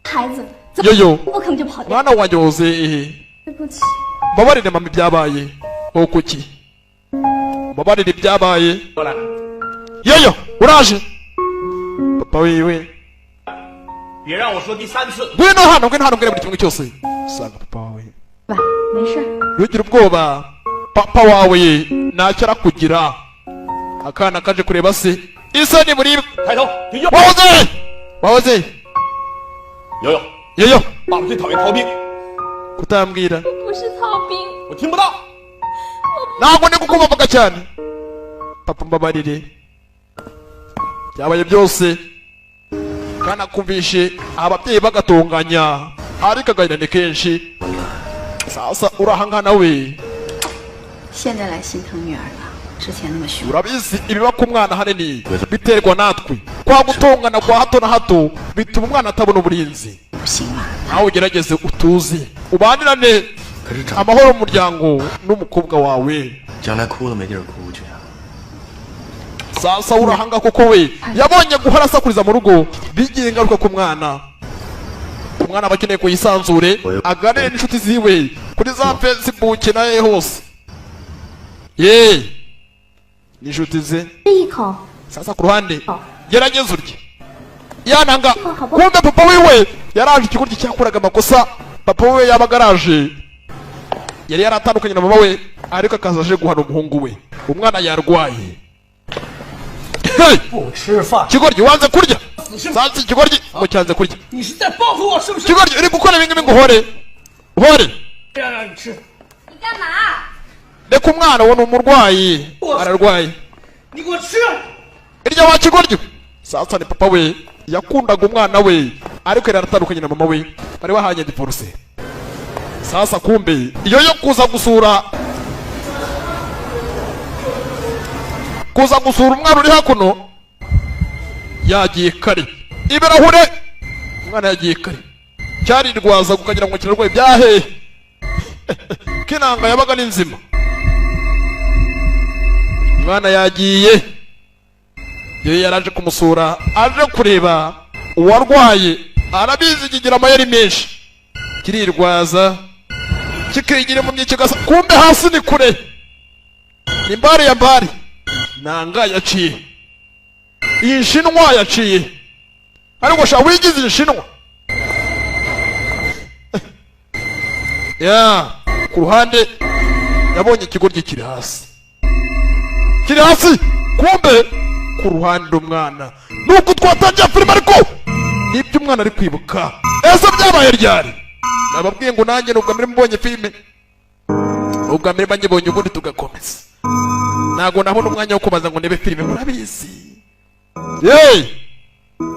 孩子， yoyo 我可能就跑掉。 mwana wanjye woze 对不起， mbabarire mama ibyabaye wowe kuki mbabarire ibyabaye yoyo uraje papa wiwe 别让我说第3次。 ngwino hano ngwino buri kimwe cyose usanga papa wawe 爸，没事。 ntugire ubwoba papa wawe ntacyo arakugira akana kaje kureba se isoni muri 抬头，就右。 wahoze 游泳，爷爷，爸爸最讨厌逃兵， kutambwira 不是逃兵， 我听不到。 ntabwo ndi kukubabaga cyane papa mbabarire byabaye byose kandi akumvishe ababyeyi bagatunganya ariko agahinda ni kenshi sasa urahangana we 现在来心疼女儿了，之前那么凶。 urabizi ibiba ku mwana hanini biterwa natwe kwa gutongana kwa hato na hato bituma umwana atabona uburinzi 不行了， nawe ugerageze utuze ubanirane amahoro mu muryango n'umukobwa wawe 将来哭了没地儿哭去啊！ sasa urahanga kuko we yabonye guhora asakuriza mu rugo bigira ingaruka ku mwana umwana aba akeneye kuyisanzure aganire n'inshuti ziwe kuri za Facebook na ye hose ye n'inshuti ze 吃一口， sasa ku ruhande gerageza urye yananga kumbe papa wiwe yaraje ikigoryi cyakoraga amakosa papa we yabaga araje yari yaratandukanye na mama we ariko akaza aje guhana umuhungu we umwana yarwaye hey! 不吃饭， ikigoryi wanze kurya sasa ikigoryi ngo cyanze kurya 你是在报复我是不是？ ikigoryi uri gukora ibingibi ngo uhore uhore 让你吃， 你干嘛？ reka umwana uwo ni umurwayi ararwaye 你给我吃！ irya wa kigoryi sasa ni papa we yakundaga umwana we ariko yari yaratandukanye na mama we bari bahanye divorce sasa kumbe iyo yo kuza gusura umwana uri hakuno yagiye kare ibirahure umwana yagiye kare cyarirwaza kukagira ngo kirarwaye byahe kinanga yabaga n'inzima umwana yagiye iyo yaraje kumusura aje kureba uwarwaye arabizi kigira amayeri menshi kirirwaza kikigira mu myikigasa kumbe hasi ni kure ni mbari ya mbari nanga yaciye iyi nshinwa yaciye ariko sha wigize inshinwa ya ku ruhande yabonye ikigoryi kiri hasi kumbe ku ruhande umwana nuko twatangiye filime ariko nibyo umwana ari kwibuka ese byabaye ryari nababwiye ngo nanjye nubwo mbere mbonye filime ubwa mbere mbanyibonye ubundi tugakomeza ntago nabona umwanya wo kubaza ngo ndebe filime murabizi yeee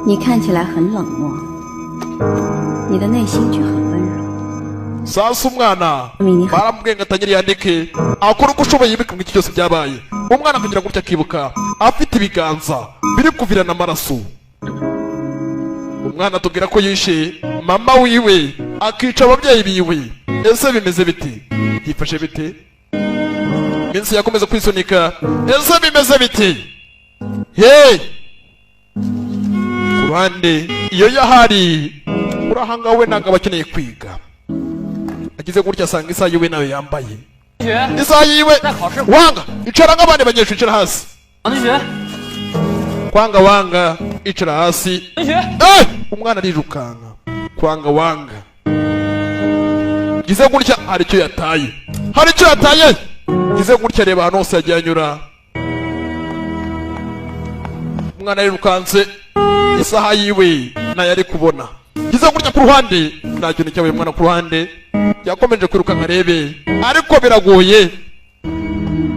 你看起来很冷漠，你的内心却很温柔。 sasa umwana baramubwiye ngo atangire yandike akora uko ushoboye yibika ngo iki cyose byabaye umwana kugira ngo akibuka afite ibiganza biri kuvirana amaraso umwana atubwira ko yishe mama wiwe akica ababyeyi biwe ese bimeze bite yifashe bite iminsi yakomeza kwisunika ese bimeze bite hey ku ruhande iyo yahari urahanga we ntabwo aba akeneye kwiga agize gutya asanga isaha yiwe nayo yambaye isaha yiwe wanga icara nk'abandi banyeshuri icara hasi kwanga wanga icara hasi umwana arirukanka kwanga wanga gize gutya hari icyo yataye gize gutya reba ahantu hose yagiye anyura umwana arirukanse isaha yiwe nayo ari kubona gize gutya ku ruhande nta kintu cyabaye umwana ku ruhande yakomeje kwiruka nkarebe ariko biragoye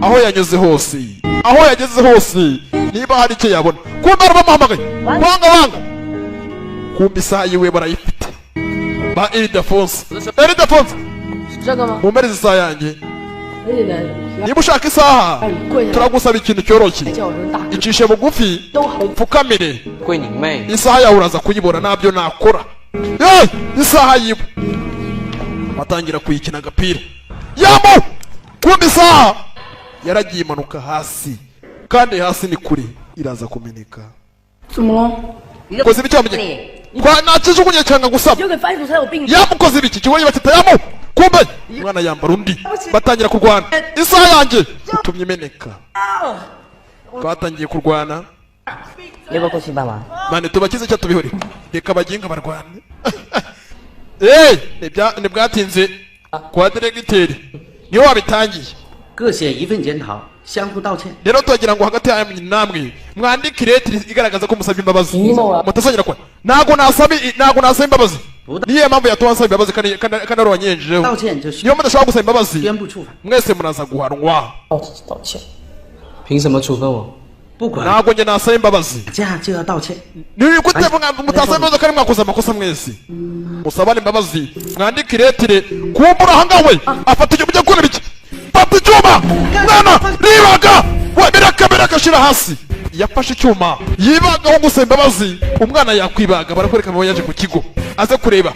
aho yanyuze hose aho yageze hose niba hari icyo yabona kumbe arabamuhamagaye wanga kumbe isaha yiwe barayifite ba Ildefonse mumpereze isaha yanjye niba ushaka isaha turagusaba ikintu cyoroshye icishe bugufi upfukamire isaha yawe uraza kuyibona nabyo nakora isaha yiwe batangira kuyikina agapira yamu kumbe isaha yaragiye imanuka hasi kandi hasi ni kure iraza kumeneka koze ibicyamuye kwa nakijugunye cyanga gusaba yamukoze ibiki kigoye batita yamu kumbe umwana yambara undi batangira kurwana isaha yanjye utumye imeneka batangiye kurwana mane tubakize cyo tubihore reka baginga barwane ntibwatinze kwa diregiteri niho wabitangiye 各写一份检讨，相互道歉。 rero turagira ngo hagati yanyu namwe mwandike iretire igaragaza ko musabye imbabazi mutasongera kwa ntago nasaba imbabazi niyo mpamvu yatuma nsaba imbabazi kandi ari wanyenjejeho 道歉就是 niyo mudashobora gusaba imbabazi 宣布处罚， mwese muraza guhanwa 道歉。凭什么处分我？ 不管 ntabwo njye nasaba imbabazi 打架就要道歉。 ni gute mutasaba imbabazi kandi mwakoze amakosa mwese musabane imbabazi mwandike iretire kumbura ahangaha we afata icyuma ujya gukora iki fata icyuma mwana ribaga we biraka shira hasi yafashe icyuma yibagaho gusaba imbabazi umwana yakwibaga barakwereka abo yaje ku kigo aze kureba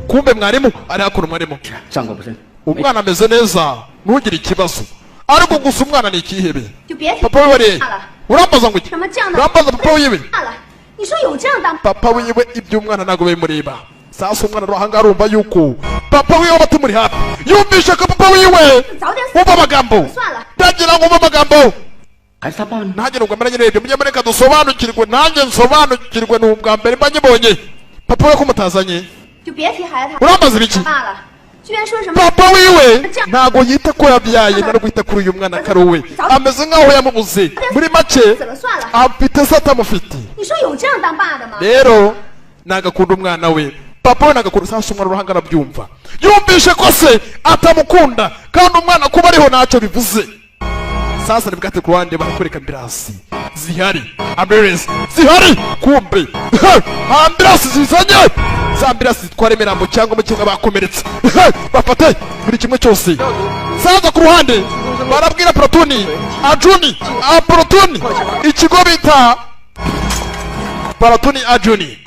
kumbe mwarimu ari hakuno mwarimu 上过不是？ umwana ameze neza ntugire ikibazo ariko gusa umwana ni ikihebe 就别提 papa wiwe 了。 urambaza ngo iki 什么这样的？ urambaza papa wiwe 大了，你说有这样当？ papa wiwe iby'umwana ntabwo bimureba sasa umwana ahangaha arumva yuko papa wiwe batumuri hafi yumvishe ko papa wiwe 早点死 wumva amagambo 算了。 ndagira ngo wumve amagambo 还是他爸呢？ nanjye nubwo mbere nyine mujye mureka dusobanukirwe nanjye nsobanukirwe ni ubwa mbere mba nyibonye papa we ko mutazanye 就别提孩子他 urambaza ibiki 爸了，居然说什么？ papa wiwe ntabwo yita ko yabyaye nari kwita kuri uyu mwana kari uwe ameze nk'aho yamubuze muri make 死了算了。 afite se atamufite 你说有这样当爸的吗？ rero nagakunda umwana we papa we nagakunda sasa umwana uruhanga arabyumva yumvishe ko se atamukunda kandi umwana kuba ariho ntacyo bivuze sasa nibwate ku ruhande barakwereka ambirasi zihari ambirasi zihari kumbe ambirasi zizanye za ambirasi zitwara imirambo cyangwa mu kibuga bakomeretse bafate buri kimwe cyose sasa ku ruhande barabwira protoni ajuni protoni ikigo bita protoni ajuni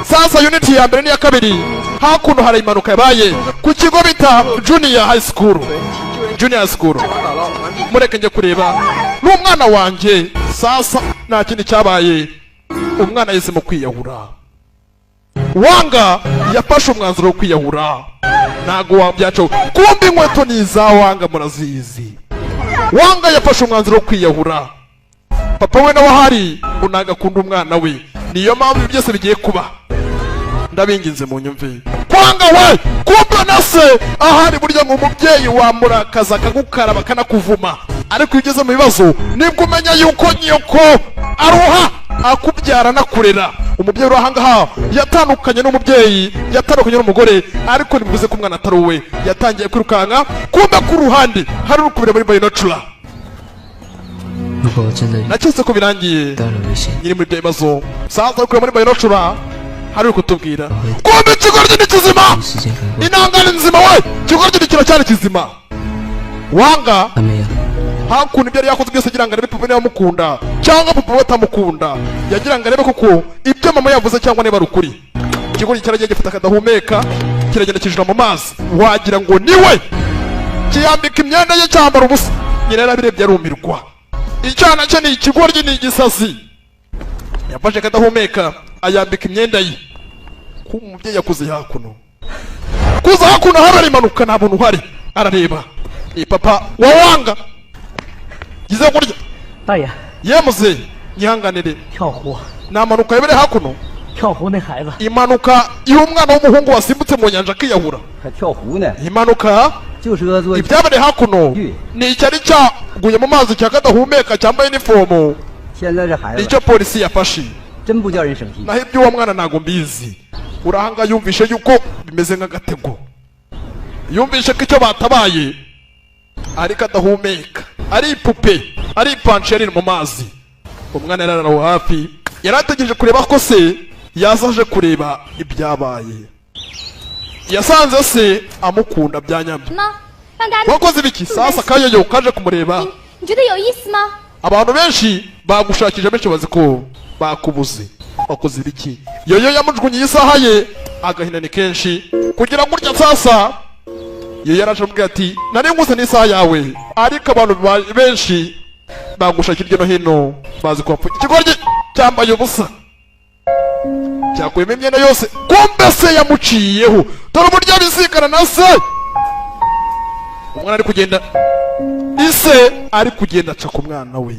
sasa unity ya mbere n'iya kabiri hakuno hari impanuka yabaye ku kigo bita junior high school junior school mureke njye kureba n'umwana wanjye sasa nta kindi cyabaye umwana yahisemo kwiyahura wanga yafashe umwanzuro wo kwiyahura ntago wabyacaho kumbe inkweto ni iza wanga murazizi wanga yafashe umwanzuro wo kwiyahura papa we nawe ahari unagakunda umwana we niyo mpamvu ibi byose bigiye kuba ndabinginze mu nyumve kwanga we kumbe na se ahari burya ngo umubyeyi wamurakaza akagukaraba akanakuvuma ariko iyo ugeze mu bibazo nibwo umenya yuko nyoko aruha akubyara anakurera umubyeyi uri ahangaha yatandukanye n'umubyeyi yatandukanye n'umugore ariko ntibivuze ko umwana atari uwe yatangiye kwirukanka kumbe ku ruhande hari urukubira muri bayinocura 如果我真的 naketse ko birangiye 到了危险， nyiri muri ibyo bibazo saza kureba muri bayinocura hari kutubwira kumbe ikigoryi ni kizima 时间赶过， intangane nzima we ikigoryi ni kiro cyane kizima wanga 还没有。 hakuno ibyo yari yakoze byose agira ngo arebe papa niba amukunda cyangwa papa we atamukunda yagira ngo arebe koko ibyo mama yavuze cyangwa niba ari ukuri ikigoryi cyaragiye gifata akadahumeka kiragenda kijira mu mazi wagira ngo niwe kiyambika imyenda ye cyambara ubusa nyina yarabirebye arumirwa icyana cye ni ikigoryi ni igisasi yafashe akadahumeka ayambika imyenda ye ko umubyeyi yakuze hakuno kuza hakuno habera impanuka nta muntu uhari arareba ni papa wa wanga gize kurya 大爷， yemuze nyihanganire 跳湖， nta mpanuka yabereye hakuno 跳湖那孩子 impanuka iyo umwana w'umuhungu wasimbutse mu nyanja akiyahura 还跳湖呢， impanuka 就是恶作剧。 ibyabereye hakuno ni icyari cyaguye mu mazi cya kadahumeka cyambaye inifomu 现在这孩子 nicyo polisi yafashe 真不叫人省心。 naho iby'uwo mwana ntago mbizi urahanga yumvishe yuko bimeze nk'agatego yumvishe ko icyo batabaye ari kadahumeka ari ipupe ari ipanshi yari mu mazi umwana yari aho hafi yari ategereje kureba ko se yazaje kureba ibyabaye yasanze se amukunda bya nyabyo 吗？让大家 wakoze ibiki sasa kayoyo kaje kumureba 你觉得有意思吗？ abantu benshi bagushakije benshi bazi ko bakubuze wakoze ibiki yoyo yamujugunye isaha ye agahina ni kenshi kugira ngo urya sasa yoyo yaraje amubwira ati nari nguze n'isaha yawe ariko abantu benshi bagushakira hirya no hino bazi ko wapfuye ikigoryi cyambaye ubusa cyakuyemo imyenda yose kumbe se yamuciyeho dore uburyo abisikana na se umwana ari kugenda ise ari kugenda aca ku mwana we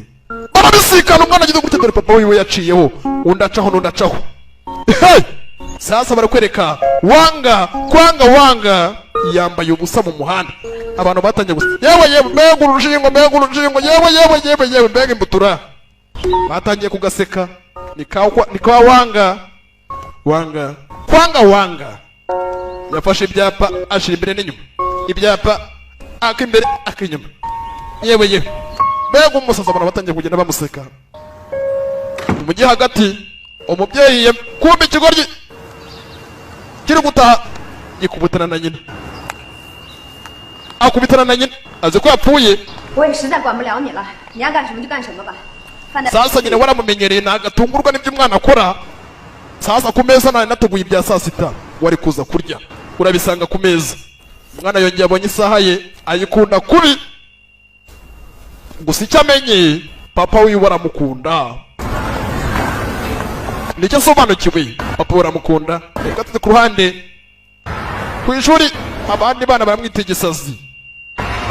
barabisikana umwana agize gutya dore papa wiwe yaciyeho undi acaho n'undi acaho hey! sasa barakwereka wanga yambaye ubusa mu muhanda abantu batangiye gusa yewe mbega urushingo yewe mbega imbutura batangiye kugaseka ni kwa wanga wanga yafashe ibyapa ashira imbere n'inyuma, ibyapa ak'imbere ak'inyuma. Yewe mbega umusaza abantu batangiye kugenda bamuseka. Mu gihe hagati umubyeyi kumbe ikigoryi kiri gutaha gikubitana na nyina, akubitana na nyina azi ko yapfuye. 我也实在管不了你了，你爱干什么就干什么吧。饭菜。 Sasa nyina waramumenyereye ntagatungurwa n'ibyo umwana akora. Sasa ku meza nari natuguye ibya saa sita wari kuza kurya urabisanga ku meza. Umwana yongeye abonye isaha ye ayikunda kubi, gusa icyo amenye papa wiwe aramukunda. Nicyo asobanukiwe, papa we aramukunda. Reka tuze ku ruhande ku ishuri abandi bana baramwita igisazi,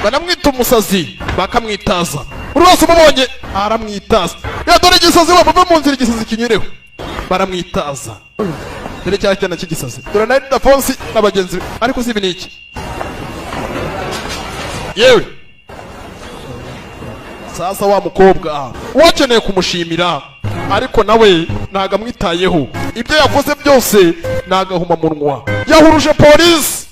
banamwita umusazi, bakamwitaza. Buri wese umubonye aramwitaza. Dore igisazi wava mu nzira igisazi kinyureho baramwitaza. Dore cya cyana cy'igisazi. Dore na Dafonsi n'abagenzi be. Ariko si biniki. Yewe sasa wa mukobwa wakeneye kumushimira, ariko nawe ntago amwitayeho. Ibyo yakoze byose nagahuma munwa. Yahuruje polisi,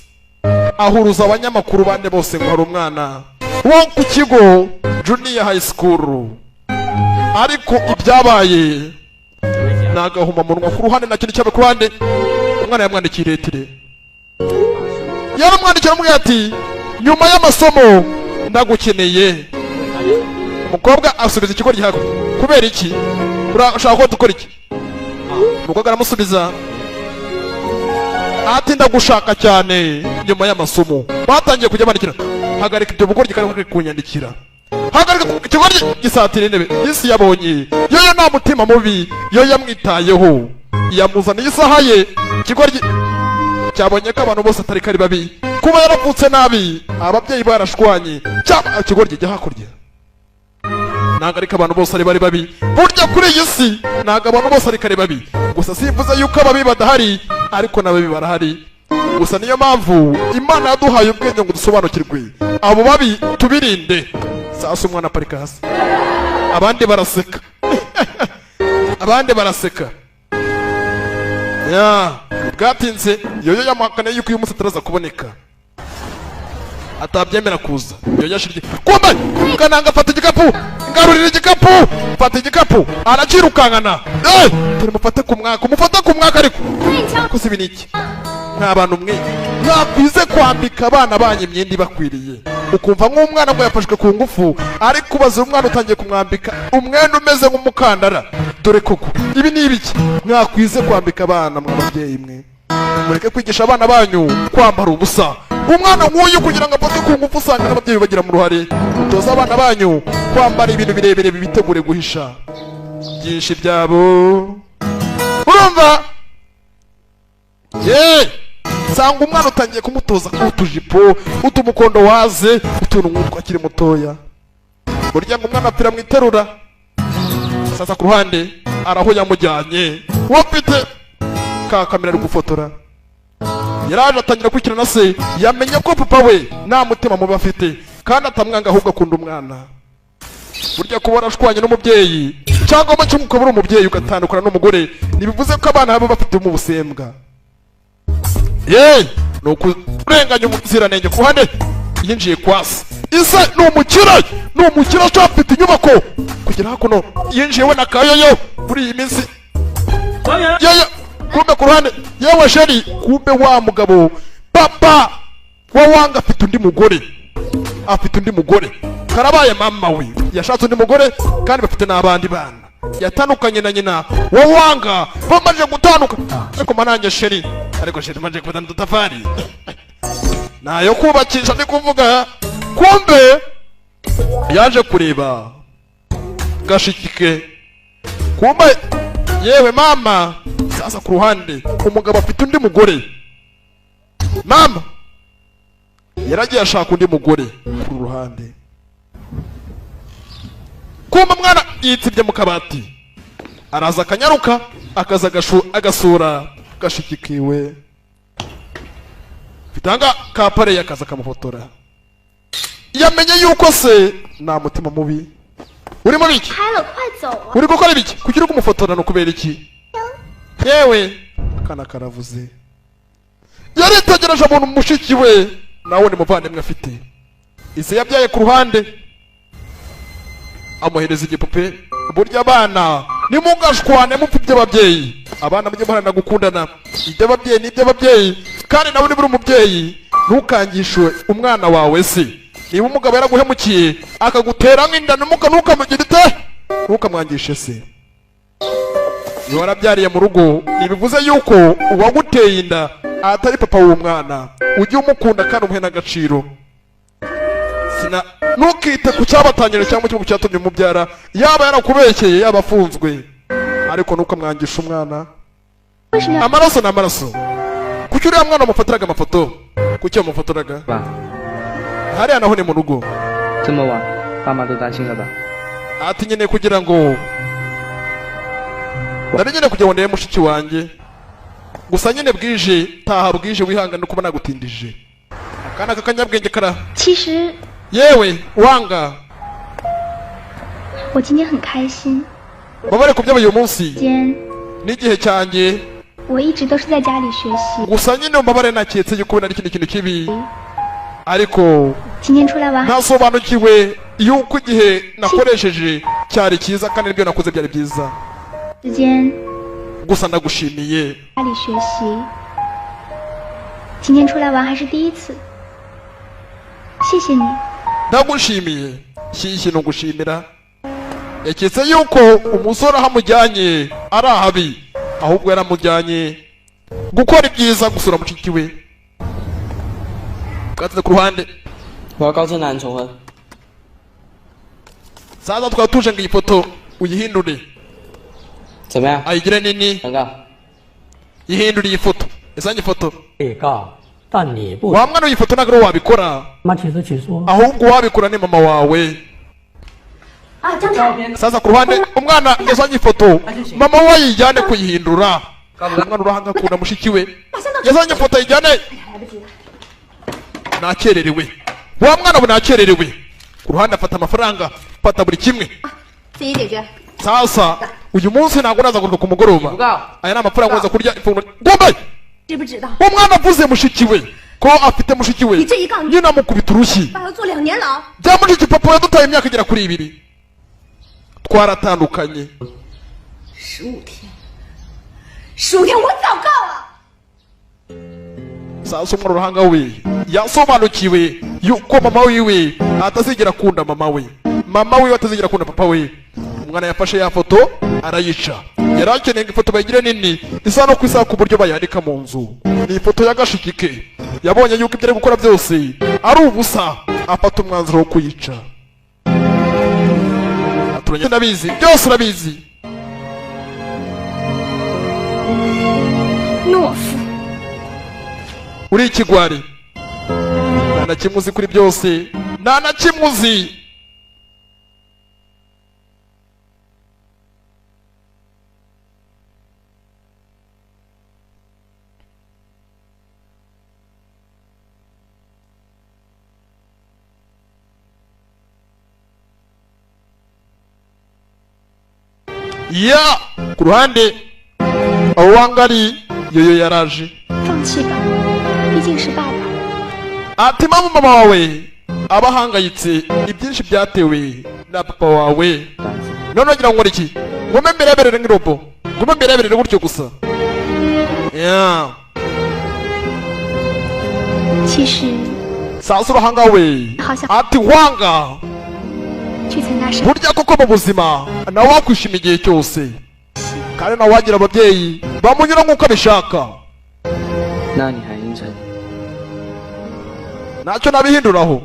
ahuruza abanyamakuru bande bose ngo hari umwana wo ku kigo junior high school, ariko ibyabaye nagahuma munwa. Ku ruhande na kintu cyabe ku ruhande umwana yamwandikiye iretire, yaramwandikira amubwira ati nyuma y'amasomo ndagukeneye. Umukobwa asubiza ikigo gihako, kubera iki urashaka ko dukora iki? Umukobwa aramusubiza ati ndagushaka cyane nyuma y'amasomo. Batangiye kujya bandikira, hagarika ibyo bugoryi kandi kunyandikira, hagarika ikigoryi gisatira intebe. Isi yabonye yoyo nta mutima mubi, yo yamwitayeho, yamuzaniye isaha ye. Ikigoryi cyabonye ko abantu bose atari kari babi, kuba yaravutse nabi, ababyeyi barashwanye, cyaba ikigoryi jya hakurya. Ntago ariko abantu bose ari bari babi, burya kuri iyi si ntago abantu bose ari kari babi. Gusa simvuze yuko ababi badahari, ariko n'ababi barahari. Gusa niyo mpamvu Imana yaduhaye ubwenge ngo dusobanukirwe abo babi tubirinde. Sasa umwana aparika hasi, abandi baraseka abandi baraseka. Bwatinze yoyo yamuhakane yuko uyu munsi ataraza kuboneka, atabyemera kuza. Yoyo yashirye kumbe kananga, fata igikapu, ngarurira igikapu, fata igikapu, aracirukankana. Turi mufate ku mwaka, umufate ku mwaka. Ariko si biniki nk'abantu mwe mwakwize kwambika abana banyu imyenda ibakwiriye, ukumva nk'umwana ngo yafashwe ku ngufu, ariko ubaze umwana utangiye kumwambika umwenda umeze nk'umukandara. Dore koko ibi ni ibiki? Mwakwize kwambika abana mw'ababyeyi mwe, mureke kwigisha abana banyu kwambara ubusa. Umwana nk'uyu kugira ngo afate ku ngufu usanga n'ababyeyi bagira mu ruhare. Mutoza abana banyu kwambara ibintu birebire bibitegure guhisha byinshi byabo. Urumva? Sanga umwana utangiye kumutoza utujipo, utumukondo waze, utuntu nk'utwo akiri mutoya. Burya ngo umwana apfira mwiterura. Sasa ku ruhande araho yamujyanye, wafite ka kamera ari gufotora. Yaraje atangira kwikirana se, yamenye ko papa we nta mutima mubi afite, kandi atamwanga ahubwo akunda umwana. Burya kuba warashwanye n'umubyeyi cyangwa mu cyumba ukabura umubyeyi ugatandukana n'umugore, ntibivuze ko abana babo bafite mu busembwa. No kurenganya umuziranenge ku ruhande yinjiye kwasi. Ise ni umukire afite inyubako kugira hakuno, yinjiye we na kayoyo muri iyi minsi. Kumbe ku ruhande yewe sheri, kumbe wa mugabo papa wawanga afite undi mugore, karabaye mama we yashatse undi mugore, kandi bafite n'abandi bana. Yatandukanye na nyina wawanga, bamaze gutanduka. Ariko mananje sheri, maze kubona udutafari nayo kubakisha. Ndi kuvuga kumbe yaje kureba gashikike, kumbe yewe mama. Sasa ku ruhande umugabo afite undi mugore, mama yaragiye ashaka undi mugore ku ruhande. Kumbe mwana yitsibye mu kabati, araza akanyaruka akaza agasura gashikikiwe, bitanga kapare yakaza akamufotora. Yamenye yuko se nta mutima mubi urimo biki, uri gukora ibiki kugira ngo umufotora no kubera iki? Yewe kana karavuze yaritegereje abona umushiki we nawe ni muvandimwe afite ise yabyaye ku ruhande amuhereza igipupe burya abana nimugashwane mupfa iby'ababyeyi abana mujye muharanira gukundana iby'ababyeyi n'iby'ababyeyi kandi nawe niba uri umubyeyi ntukangishwe umwana wawe se niba umugabo yaraguhemukiye akagutera nk'inda ntukamugire ite ntukamwangishe se iyo warabyariye mu rugo ntibivuze yuko uwaguteye inda atari papa w'uwo mwana ujye umukunda kandi umuhe n'agaciro ntukite ku cyabatangire cyangwa ikintu cyatumye umubyara yaba yarakubeshyeye yaba afunzwe ariko ntukamwangisha umwana amaraso ni amaraso kuki uriya mwana wamufatiraga amafoto kuki wamufotoraga hariya naho ni mu rugo ati nyine kugira ngo nari nyine kugira ngo ndebe mushiki wanjye gusa nyine bwije taha bwije wihangane kuba nagutindije akana k'akanyabwenge kara yewe wanga babare ku by'abaye uyu munsi n'igihe cyanjye gusa nyine mbabare naketse yuko nari ikindi kintu kibi ariko ntasobanukiwe yuko igihe nakoresheje cyari cyiza kandi n'ibyo nakoze byari byiza gusa ndagushimiye ndagushimiye shyishye no gushimira yaketse yuko umusore ahamujyanye ari ahabi ahubwo yaramujyanye gukora ibyiza gusura mushiki we bwatse ku ruhande saza twaba tuje ngo iyi foto uyihindure ayigire nini yihindure iyi foto izanye ifoto wa mwana iyi foto ntabwo ari wabikora ahubwo wabikora ni mama wawe saza ku ruhande umwana yazanye ifoto mama we yijyane kuyihindura umwana urahanga akunda mushiki we yazanye ifoto yijyane nakererewe wa mwana we nakererewe ku ruhande afata amafaranga fata buri kimwe sasa uyu munsi ntabwo naza kuruka ku mugoroba aya ni amafaranga waza kurya ifunguro gombe umwana avuze mushiki we ko afite mushiki we nyina amukubita urushyi bya mushiki papa yadutaye imyaka igera kuri 2 twaratandukanye 15天我早告了。 sasa umwana uruhanga we yasobanukiwe yuko mama wiwe atazigera akunda mama wiwe atazigera akunda papa we umwana yafashe ya foto arayica yarakeneye ngo ifoto bayigire nini isa no kwisa ku buryo bayandika mu nzu ni ifoto y'agashikike yabonye yuko ibyo ari gukora byose ari ubusa afata umwanzuro wo kuyica aturanye ndabizi byose urabizi Nofu uri ikigwari nta na kimwe uzi kuri byose nta na kimwe uzi ya ku ruhande aho wangari yoyo yaraje 放弃吧，毕竟是爸爸。 ati mama wawe abahangayitse ibyinshi byatewe na papa wawe none agira ngo iki ngome mbereberere nk'irobo ngome mbereberere gutyo gusa ya 其实 sasa urahanga we ati wanga 去参加生 burya koko mu buzima nawe wakwishima igihe cyose kandi nawe wagira ababyeyi bamunyura nk'uko abishaka 那你还应承？ ntacyo nabihinduraho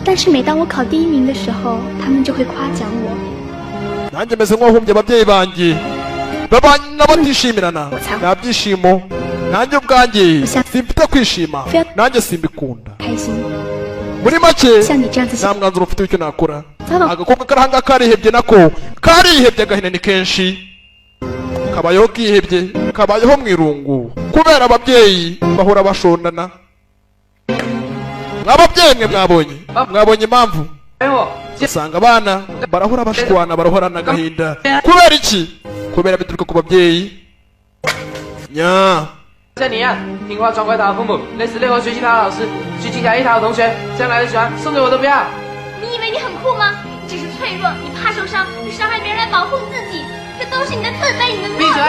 但是每当我考第1名的时候，他们就会夸奖我。 nanjye meze nk'uwahumbye ababyeyi banjye babana batishimirana nta byishimo nanjye ubwanjye simfite kwishima nanjye simbikunda 开心， muri make 像你这样子 nta mwanzuro ufite w'icyo nakora 糟了， agakobwa karahanga karihebye nako karihebye agahina ni kenshi kabayeho kihebye kabayeho mu irungu kubera ababyeyi bahora bashondana mw'ababyeyi mwe mwabonye impamvu usanga abana barahora bashwana barahorana agahinda kubera iki kubera bituruka ku babyeyi nya 像你一样听话乖乖讨好父母，累死累活学习讨好老师，虚情假意讨好同学，这样来的喜欢，送给我都不要。你以为你很酷吗？你只是脆弱，你怕受伤，你伤害别人来保护自己，这都是你的自卑，你的懦弱。闭嘴！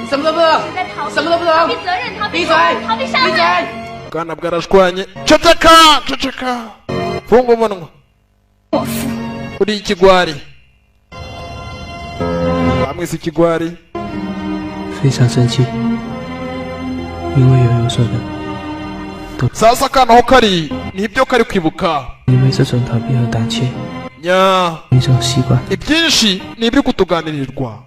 你什么都不懂，只在逃避，什么都不懂，逃避责任，逃避闭嘴！逃避伤闭嘴！害。 bwana bwarashwanye ceceka ceceka funga umunwa uri ikigwari bamwise ikigwari 非常生气，因为有人说的， sasa akana aho kari nibyo kari kwibuka 因为这种逃避和胆怯， nya 一种习惯。 ibyinshi ni ibiri kutuganirirwa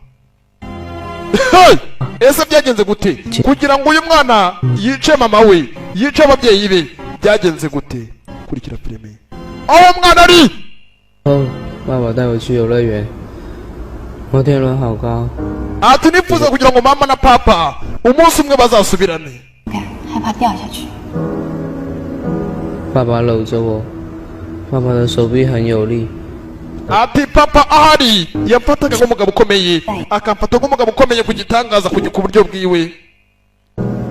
Hey! ese byagenze gute kugira ngo uyu mwana yice mama we yice ababyeyi be byagenze gute kurikira filime aho mwana ari 哦，爸爸带我去游乐园，摩天轮好高， ati nifuza kugira ngo mama na papa umunsi umwe bazasubirane 害怕掉下去。爸爸搂着我，爸爸的手臂很有力， ati papa ahari yamfataga nk'umugabo ukomeye akamfata nk'umugabo ukomeye ku gitangaza ku buryo bwiwe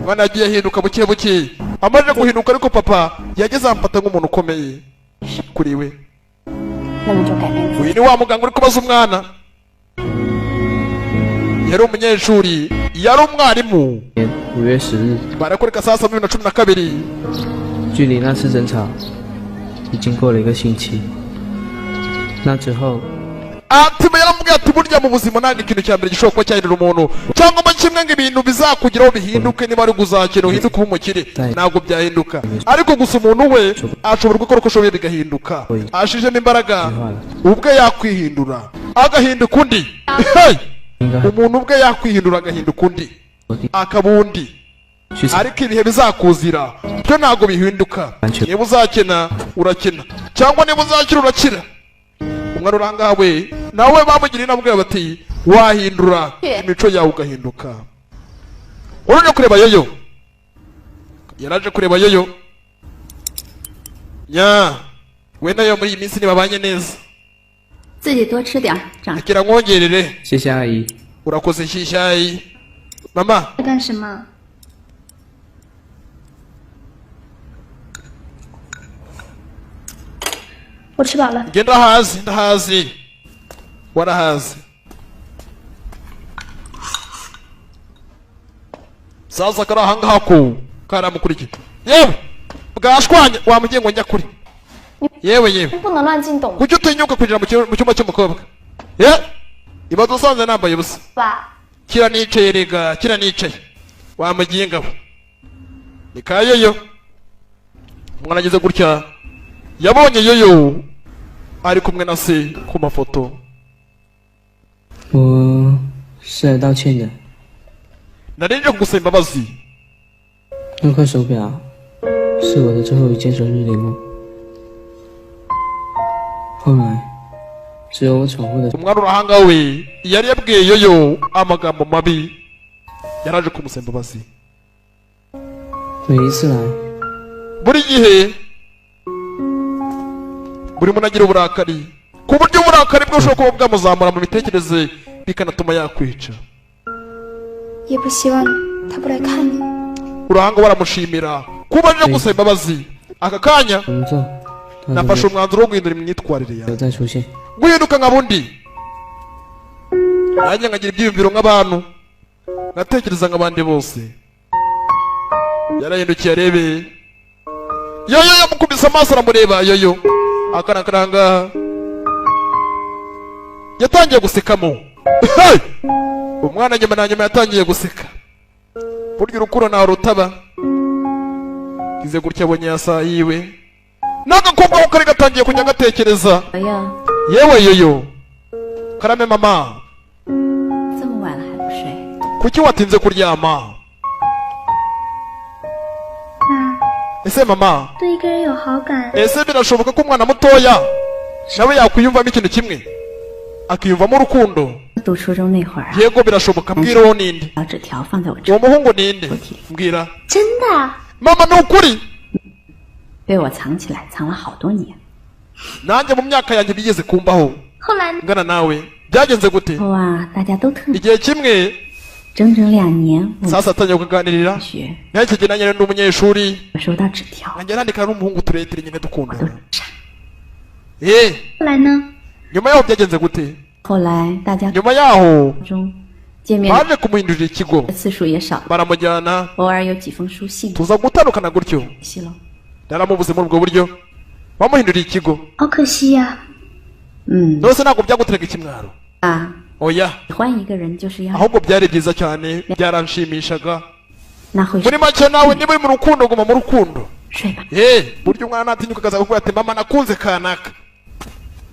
mwana yagiye ahinduka buke buke amaze guhinduka ariko papa yageze amfata nk'umuntu ukomeye kuri we 那么就改变自己。 uyu ni wa muganga uri kubaza umwana yari umunyeshuri yari umwarimu 5月10日， barakoreka saa 2012 距离那次争吵已经过了1个星期。那之后， ati yaramubwiye ati burya mu buzima ntabwo ikintu cya mbere gishobora kuba cyahindura umuntu cyangwa mo kimwe ngo ibintu bizakugeraho bihinduke niba ari guzakira uhinduke uba umukire ntabwo byahinduka ariko gusa umuntu we ashobora gukora uko ashoboye bigahinduka ashijemo imbaraga ubwe yakwihindura agahinduka undi Hey! umuntu ubwe yakwihindura agahinduka undi akaba undi ariko ibihe bizakuzira byo ntabwo bihinduka niba uzakena urakena cyangwa niba uzakira urakira umwana uri ahangaha we nawe bamugiriye inama bati wahindura imico yawe ugahinduka uraje kureba yoyo yaraje kureba yoyo nya we nayo muri iyi minsi ntibabanye neza 自己多吃点，长。 akira nkongerere 谢谢阿姨。 urakoze shishayi mama 在干什么？ 我吃饱了。 njye ndahazi warahazi sasa kari ahangaha ko karamukurikiye yewe bwashwanye wamugiye ngo njya kuri yewe 不能乱进懂 kuki utinyuka kwinjira mu cyumba cy'umukobwa ibaze usanze nambaye ubusa 吧？ kira nicaye rega kira nicaye wamugiye ngabo ni ka yoyo umwana ageze gutya yabonye yoyo ari kumwe na se ku mafoto 我是来道歉的。 narinje kugusaba imbabazi 那块手表是我的最后一件生日礼物，后来只有我宠物的 umwana urahanga we yari yabwiye yoyo amagambo mabi yaraje kumusaba imbabazi 每一次来 buri gihe buri muntu agira uburakari ku buryo uburakari bwe bushobora kuba bwamuzamura mu mitekerereze bikanatuma yakwica 也不希望他不来看你。 urahanga baramushimira kuba aje gusaba imbabazi aka kanya 工作，到时 nafashe 候 umwanzuro wo guhindura imyitwarire 有 yawe 再出现。 guhinduka nka bundi nanjye nkagira ibyiyumviro nk'abantu ngatekereza nk'abandi bose yarahindukiye arebe yoyo yamukubise amaso aramureba yoyo akana karanga yatangiye gusekamo Hey! umwana nyuma na nyuma yatangiye guseka burya urukuro ntaho rutaba kize gutya abonye yasa yiwe n'agakobwa ko kari gatangiye kujya gatekereza 哎呀， yewe yoyo karame mama 这么晚了还不睡？ kuki watinze kuryama 那 ese mama 对一个人有好感， ese birashoboka ko umwana mutoya nawe yakwiyumvamo ikintu kimwe akiyumvamo urukundo 读初中那会儿啊， yego birashoboka mbwira uwo ninde 小纸条放在我这 uwo muhungu ninde mbwira 真的啊？ mama ni ukuri 被我藏起来，藏了好多年。 nanjye mu myaka yanjye bigeze kumbaho 后来 ngana nawe byagenze gute 后啊，大家都特 igihe kimwe 整整2年， sasa atangiye kuganirira 学 nyakigenanye n'umunyeshuri 收到纸条， nanjye nandika n'umuhungu turetere nyine dukundana 后来呢？ nyuma yaho byagenze gute 后来大家 nyuma yaho 中见面 baje kumuhindurira ikigo 次数也少， baramujyana 偶尔有几封书信 tuza gutandukana gutyo 系了。 naramubuze muri ubwo buryo bamuhinduriye ikigo 好可惜呀、nose ntabwo byaguteraga ikimwaro 啊， oya 喜欢一个人就是要 ahubwo byari byiza cyane byaranshimishaga 那会 muri make nawe niba uri mu rukundo guma mu rukundo 睡吧。 burya umwana natinyuka akaza kuvuga ati mama nakunze kanaka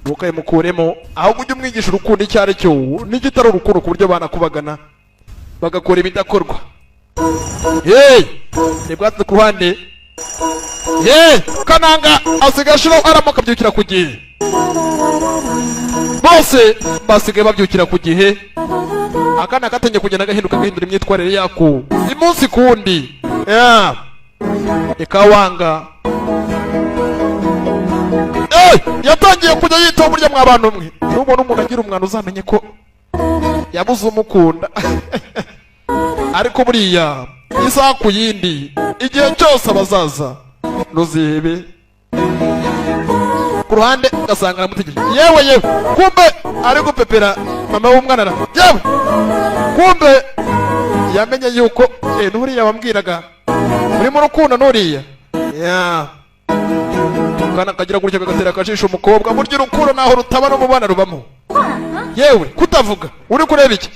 ntukayimukuremo ahubwo ujye umwigisha urukundo icyo ari cyo n'igitari urukundo ku buryo banakubagana bagakora ibidakorwa ntibwatse ku ruhande kananga asigaye ashiraho aramuka abyukira ku gihe bose basigaye babyukira ku gihe akana gatangiye kugenda gahinduka gahindura imyitwarire yako umunsi ku wundi ikawanga yatangiye kujya yitaho burya mw'abantu mwe nubona umuntu agira umwana uzamenye ko yabuze umukunda ariko buriya isaha ku yindi igihe cyose abazaza ntuzihebe ku ruhande ugasanga aramutegereje yewe kumbe ari gupepera mama w'umwana yewe kumbe yamenye yuko n'uriya wambwiraga uri mu rukundo n'uriya kana kagira gutya kagatera akajisho umukobwa burya urukundo naho rutaba no mu bana rubamo yewe kutavuga uri kureba iki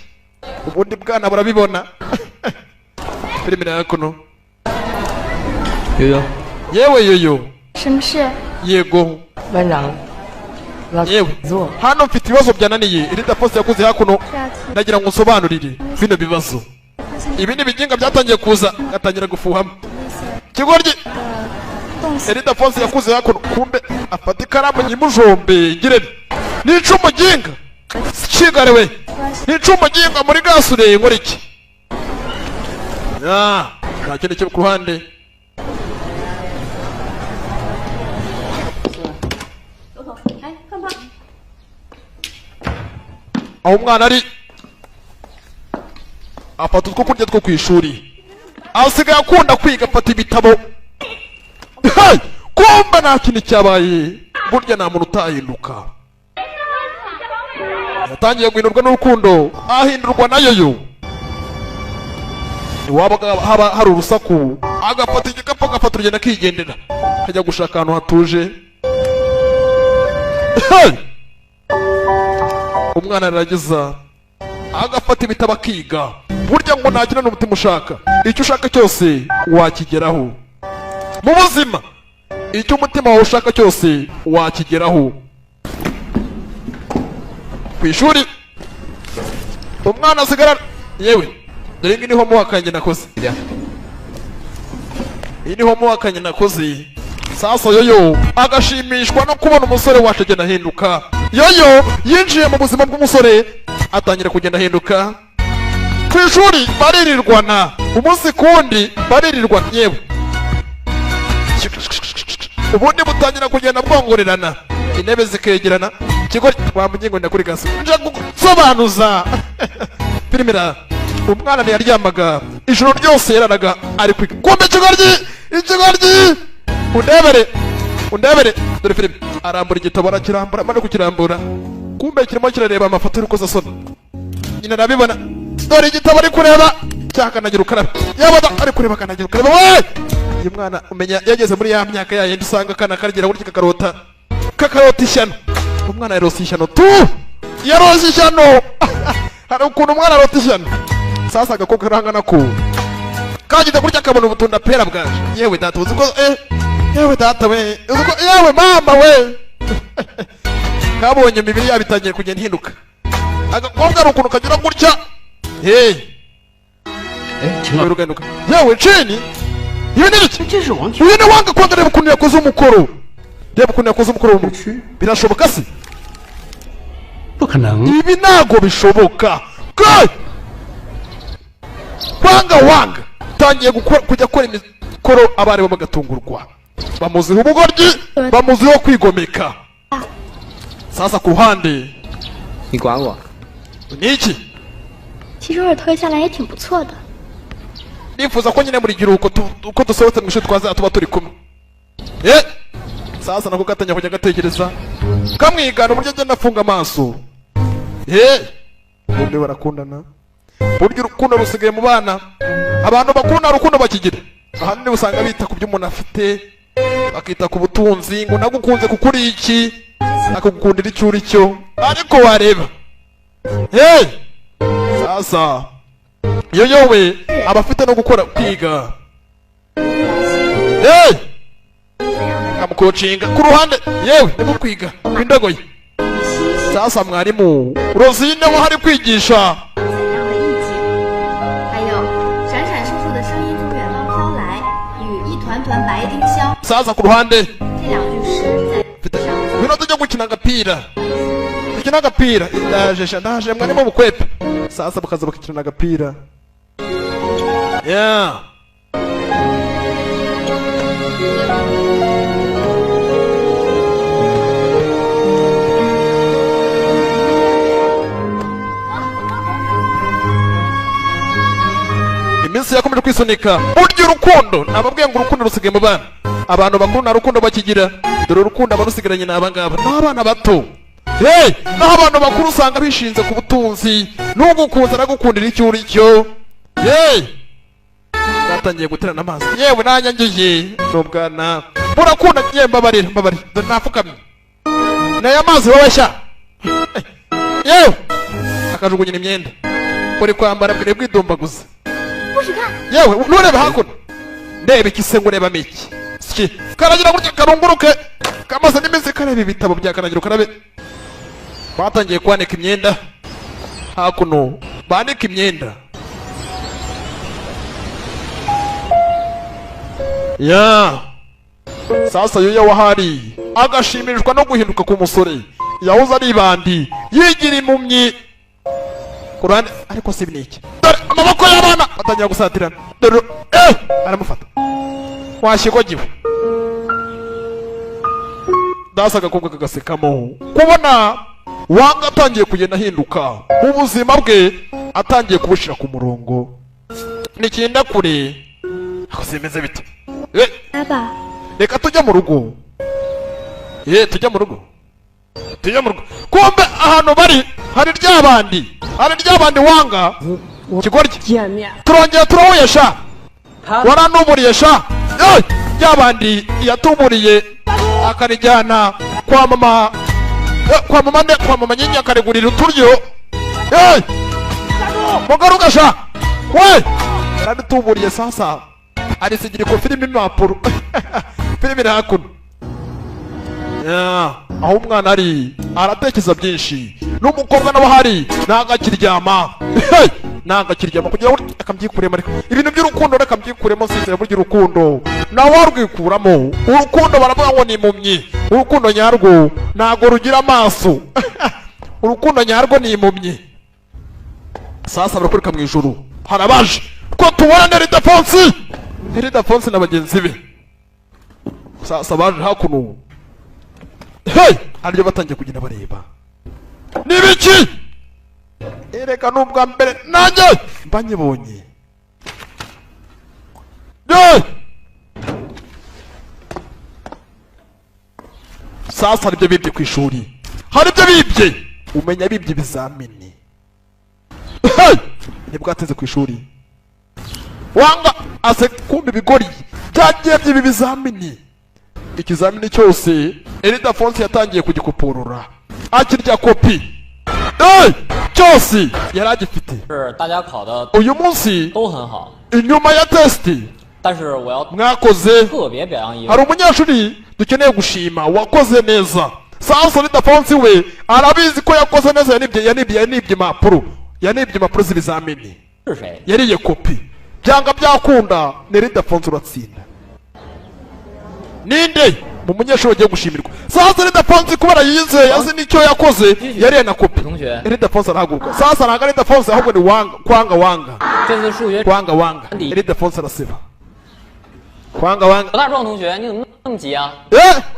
ubundi bwana burabibona filime ya kuno yoyo yewe yoyo 什么事？ yego 班长， yewe hano mfite ibibazo byananiye irida poste yakuze hakuno ndagira ngo nsobanurire bino bibazo ibi ni biginga byatangiye kuza gatangira gufuhamo kigoryi irida poste yakuze hakuno kumbe afata ikaramu nyimujombe ngirene nica umuginga kigarewe nica umuginga muri gasure nkora iki nta kindi cyo ku ruhande aho umwana ari afata utwo kurya two ku ishuri asigaye akunda kwiga afata ibitabo kumba nta kintu cyabaye burya nta muntu utahinduka yatangiye guhindurwa n'urukundo ahindurwa nayo yo iwaba haba hari urusaku agafata igikapu agafata urugendo akigendera akajya gushaka ahantu hatuje umwana aragiza agafata ibitabo akiga burya ngo ntagira n'umutima ushaka icyo ushaka cyose wakigeraho mu buzima icyo umutima wawe ushaka cyose wakigeraho ku ishuri umwana asigara yewe dore ngi niho muwakanye nakoze iyi niho muwakanye nakoze sasa yoyo agashimishwa no kubona umusore wacu agenda ahinduka yoyo yinjiye mu buzima bw'umusore atangira kugenda ahinduka ku ishuri baririrwana umunsi kundi baririrwana yewe ubundi butangira kugenda bwongorerana intebe zikegerana ikigo wamugingo ndakuri gasi nje gusobanuza filmira umwana ntiyaryamaga ijoro ryose yararaga ari kwiga kumbe ikigoryi undebere dore filime arambura igitabo arakirambura amaze kukirambura kumbe kirimo kirareba amafoto y'urukozasoni nyina arabibona dore igitabo ari kureba cyakanagira ukarabe yabada ari kureba akanagira ukarabe we uyu mwana umenya yageze muri ya myaka yayindi usanga akana karagira gutya kakarota ishyano umwana yarose ishyano yarose ishyano hari ukuntu umwana arota ishyano sasa agakobwa karangana ko kagita gutya akabona ubutunda pera bwaje yewe data uzi ko yewe data we uzi ko yewe mama we kabonye imibiri yabo itangiye kugenda ihinduka agakobwa ari ukuntu kagira gutya yewe cini ibi ni iki uyu ni wanga kwanga reba ukuntu yakoze umukoro birashoboka se ibi ntago bishoboka wanga tangiye kujya akora imikoro abaribo bagatungurwa bamuziho ubugoryi bamuziho kwigomeka sasa ku ruhande ni iki 其实偶尔偷下来也挺不错的。 nifuza ko nyine muri giruko uko dusohotse mu ishuri twazaba tuba turi kumwe. Sasa nako gatangira kujya gatekereza kamwigana uburyo agenda afunga amaso. Bombi barakundana. Burya urukundo rusigaye mu bana. Abantu bakuru nta rukundo bakigira. Ahanini usanga bita ku byo umuntu afite, bakita ku butunzi, ngo nagukunze kukuri iki, nakugukundira icyo uri cyo. Ariko wareba. Sasa iyo yowe aba afite no gukora kwiga. Kamukocinga ku ruhande yewe ndimo kwiga kwindogoye. Sasa mwarimu Rosine we hari kwigisha. Sasa ku ruhande bino tujya gukina agapira. Gukina agapira ndaje mwarimu bukwepe. Sasa bakaza bakina agapira. Iminsi yakomeje kwisunika. Burya urukundo nababwiye ngo urukundo rusigaye mu bana. Abantu bakuru nta rukundo bakigira. Dore urukundo abarusigaranye ni abangaba n'abana bato. Naho abantu bakuru usanga bishinze ku butunzi n'ugukunze nagukundira icyo uri cyo. Batangiye guterana amazi. Yewe nanyangiye n'ubwana burakunda ngiye mbabarira nafukamye naya mazi wabashya. Yewe akajugunya imyenda uri kwambara bwire bwidumbaguza. Yewe nurebe hakuno ndebe ikise ngureba miki siki karagira gutya karunguruke kamaze n'imizi karebe ibitabo bya kanagira karabe. Batangiye kwanika imyenda hakuno banika imyenda. Sasa yoya wahari agashimishwa no guhinduka ku musore yahoze ari ibandi yigira impumyi kurane. Ariko si biniki dore amaboko y'abana batangira gusatirana. Dore aramufata washigogiwe. Dasaga kumwe kagasekamo kubona wanga atangiye kugenda ahinduka ubuzima bwe atangiye kubushira ku murongo. Nikinda kure ako simeze bite. Baba reka tujya mu rugo. Tujya mu rugo. Kumbe ahantu bari hari ryabandi wanga kigoryi. Turongera turawuyesha waranuburiye sha. Ryabandi yatuburiye akarijyana kwa mama nyinyi akarigurira uturyo. Mugaruka sha we yaradutuburiye. Sasa arisigira ko filime impapuro filime hakuno. Aho umwana ari aratekereza byinshi n'umukobwa nawe hari nagakiryama kugira ngo akamyikuremo. Ariko ibintu by'urukundo reka mbyikuremo sinzira burya urukundo nawe warwikuramo. Urukundo baravuga ngo ni impumyi. Urukundo nyarwo ntago rugira amaso. Urukundo nyarwo ni impumyi. Sasa barakurika mu ijuru harabaje ko tubona Neridafonsi na bagenzi be. Sasa baje hakuno aribyo batangiye kugenda bareba nibiki. Ereka nubwa mbere nanjye mbanyibonye. Sasa haribyo bibye ku ishuri, haribyo bibye umenya bibye ibizamini. Nibwo ateze ku ishuri wanga ase kumbe ibigori byagiye by'ibi bizamini. Ikizamini cyose Eridafonsi yatangiye kugikupurura akirya kopi. Cyose yaragifite. Uyu munsi inyuma ya testi mwakoze hari umunyeshuri dukeneye gushima wakoze neza. Sasa Eridafonsi we arabizi ko yakoze neza. Yanibye impapuro z'ibizamini. Yariye kopi byanga byakunda Eridafonsi uratsinda. Ninde mu munyeshuri ugiye gushimirwa. Sasa Eridafonsi kubera yizeye azi nicyo yakoze yariye na kopi. Eridafonsi arahaguruka. Sasa ntabwo Eridafonsi ahubwo ni kwanga. Eridafonsi araseba kwanga.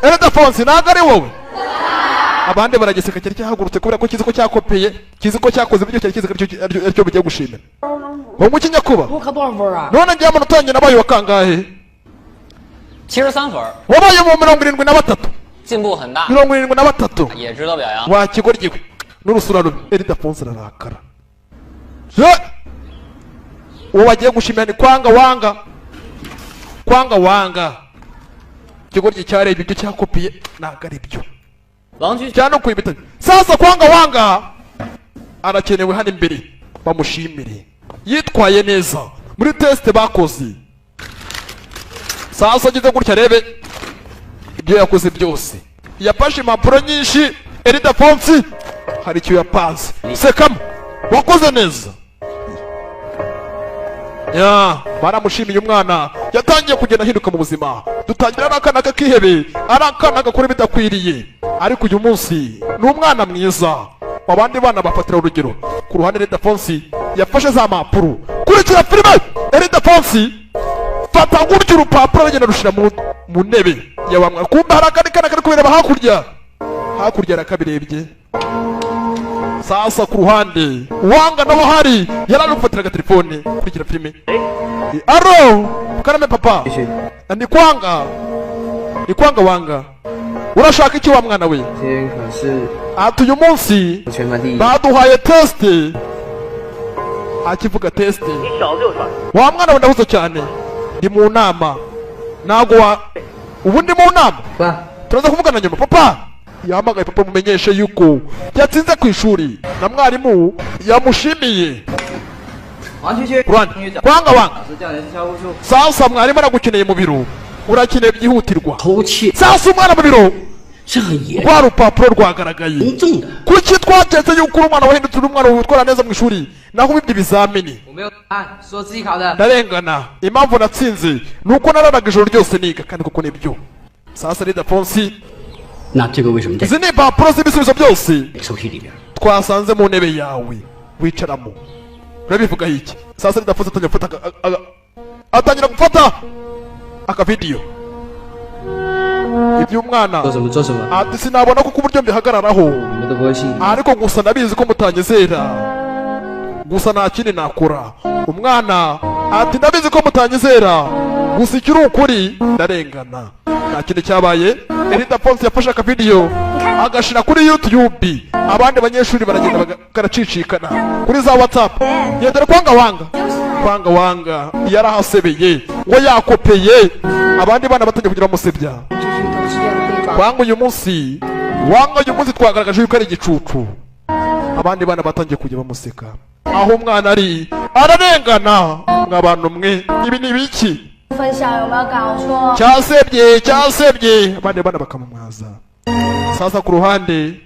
Eridafonsi ntabwo ari wowe. abandi baragiseka cyari cyahagurutse kubera ko kizi ko cyakopeye kizi ko cyakoze ibyo cyari kizi ko aricyo bigiye gushimira wowe mu kinyakuba none ngiye amanota yanjye nabaye wa kangahe 73分， wabaye mu 73 进步很大， 73也值得表扬。 wa kigoryiwe n'urusura rubi Ildefonse ararakara uwo bagiye gushimira ni kwanga wanga ikigoryi cyarebye ibyo cyakopiye ntabwo ari byo cyane kwibita sasa kwanga wanga arakenewe hano imbere bamushimire yitwaye neza muri test bakoze sasa agize gutya rebe ibyo yakoze byose yafashe impapuro nyinshi Ildefonse hari icyo yapanze sekamo wakoze neza ya baramushimiye umwana yatangiye kugenda ahinduka mu buzima dutangira n'akana k'akihebe ari akana gakora bidakwiriye ariko uyu munsi ni umwana mwiza abandi bana bafatira urugero ku ruhande Ildefonse yafashe za mpapuro kurikira filime Ildefonse fata gutya urupapuro bagenda rushira mu ntebe yabamwa kumbe hari akandi kana kari kubireba hakurya arakabirebye sasa ku ruhande wanga nabo hari yararufatiraga telefone kurikira filime aro karame papa ni kwanga wanga urashaka iki wa mwana we ati uyu munsi baduhaye test akivuga test wa mwana we ndahuze cyane ndi mu nama ntago ubu ndi mu nama turaza kuvugana nyuma papa yahamagaye papa mumenyeshe yuko yatsinze ku ishuri na mwarimu yamushimiye kwanga wanga sasa mwarimu aragukeneye mu biro urakeneye byihutirwa sasa umwana mu biro rwa rupapuro rwagaragaye kuki twaketse yuko uri umwana wahindutse uri umwana witwara neza mu ishuri naho ubibye ibizamini ndarengana impamvu natsinze ni uko nararaga ijoro ryose niga kandi kuko nibyo sasa Ildefonse 那这个为什么在 izi ni impapuro z'ibisubizo byose 手机里边？ twasanze mu ntebe yawe wicaramo urabivuga iki sasa Ildefonse atangira gufata akavidiyo iby'umwana ati sinabona kuko uburyo mbihagararaho ariko gusa ndabizi ko mutanyizera gusa nta kindi nakora umwana ati ndabizi ko mutanyizera gusa icyo uri ukuri ndarengana nta kindi cyabaye Ildefonse yafashe akavidiyo agashira kuri YouTube abandi banyeshuri baragenda bakaracicikana kuri za WhatsApp yedera kwanga wanga yarahasebeye ngo yakopeye abandi bana batangiye kugira musebya wanga uyu munsi twagaragaje yuko ari igicucu abandi bana batangiye kujya bamuseka aho umwana ari ararengana nk'abantu mwe ibi ni biki cyasebye abandi bana bakamumwaza sasa ku ruhande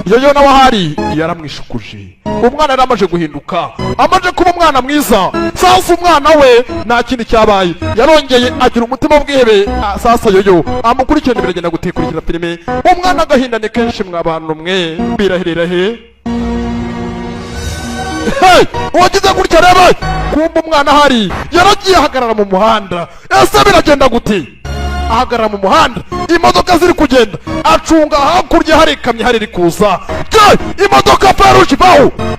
yoyo nawe ahari yaramwishukuje umwana yari amaze guhinduka amaze kuba umwana mwiza sasa umwana we nta kindi cyabaye yarongeye agira umutima w'ubwihebe sasa yoyo amukurikirana biragenda gutekurikira filime umwana agahinda ni kenshi mwabantu mwe birahirira he uwagize gutya reba kumva umwana ahari yaragiye ahagarara mu muhanda ese biragenda gute ahagarara mu muhanda imodoka ziri kugenda acunga hakurya hari ikamyo hari iri kuza imodoka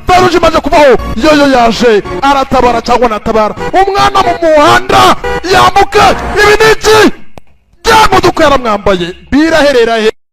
Feruje imaze kuvaho yoyo yaje aratabara cyangwa natabara umwana mu muhanda yambuka ibi ni iki bya modoka yaramwambaye biraherera he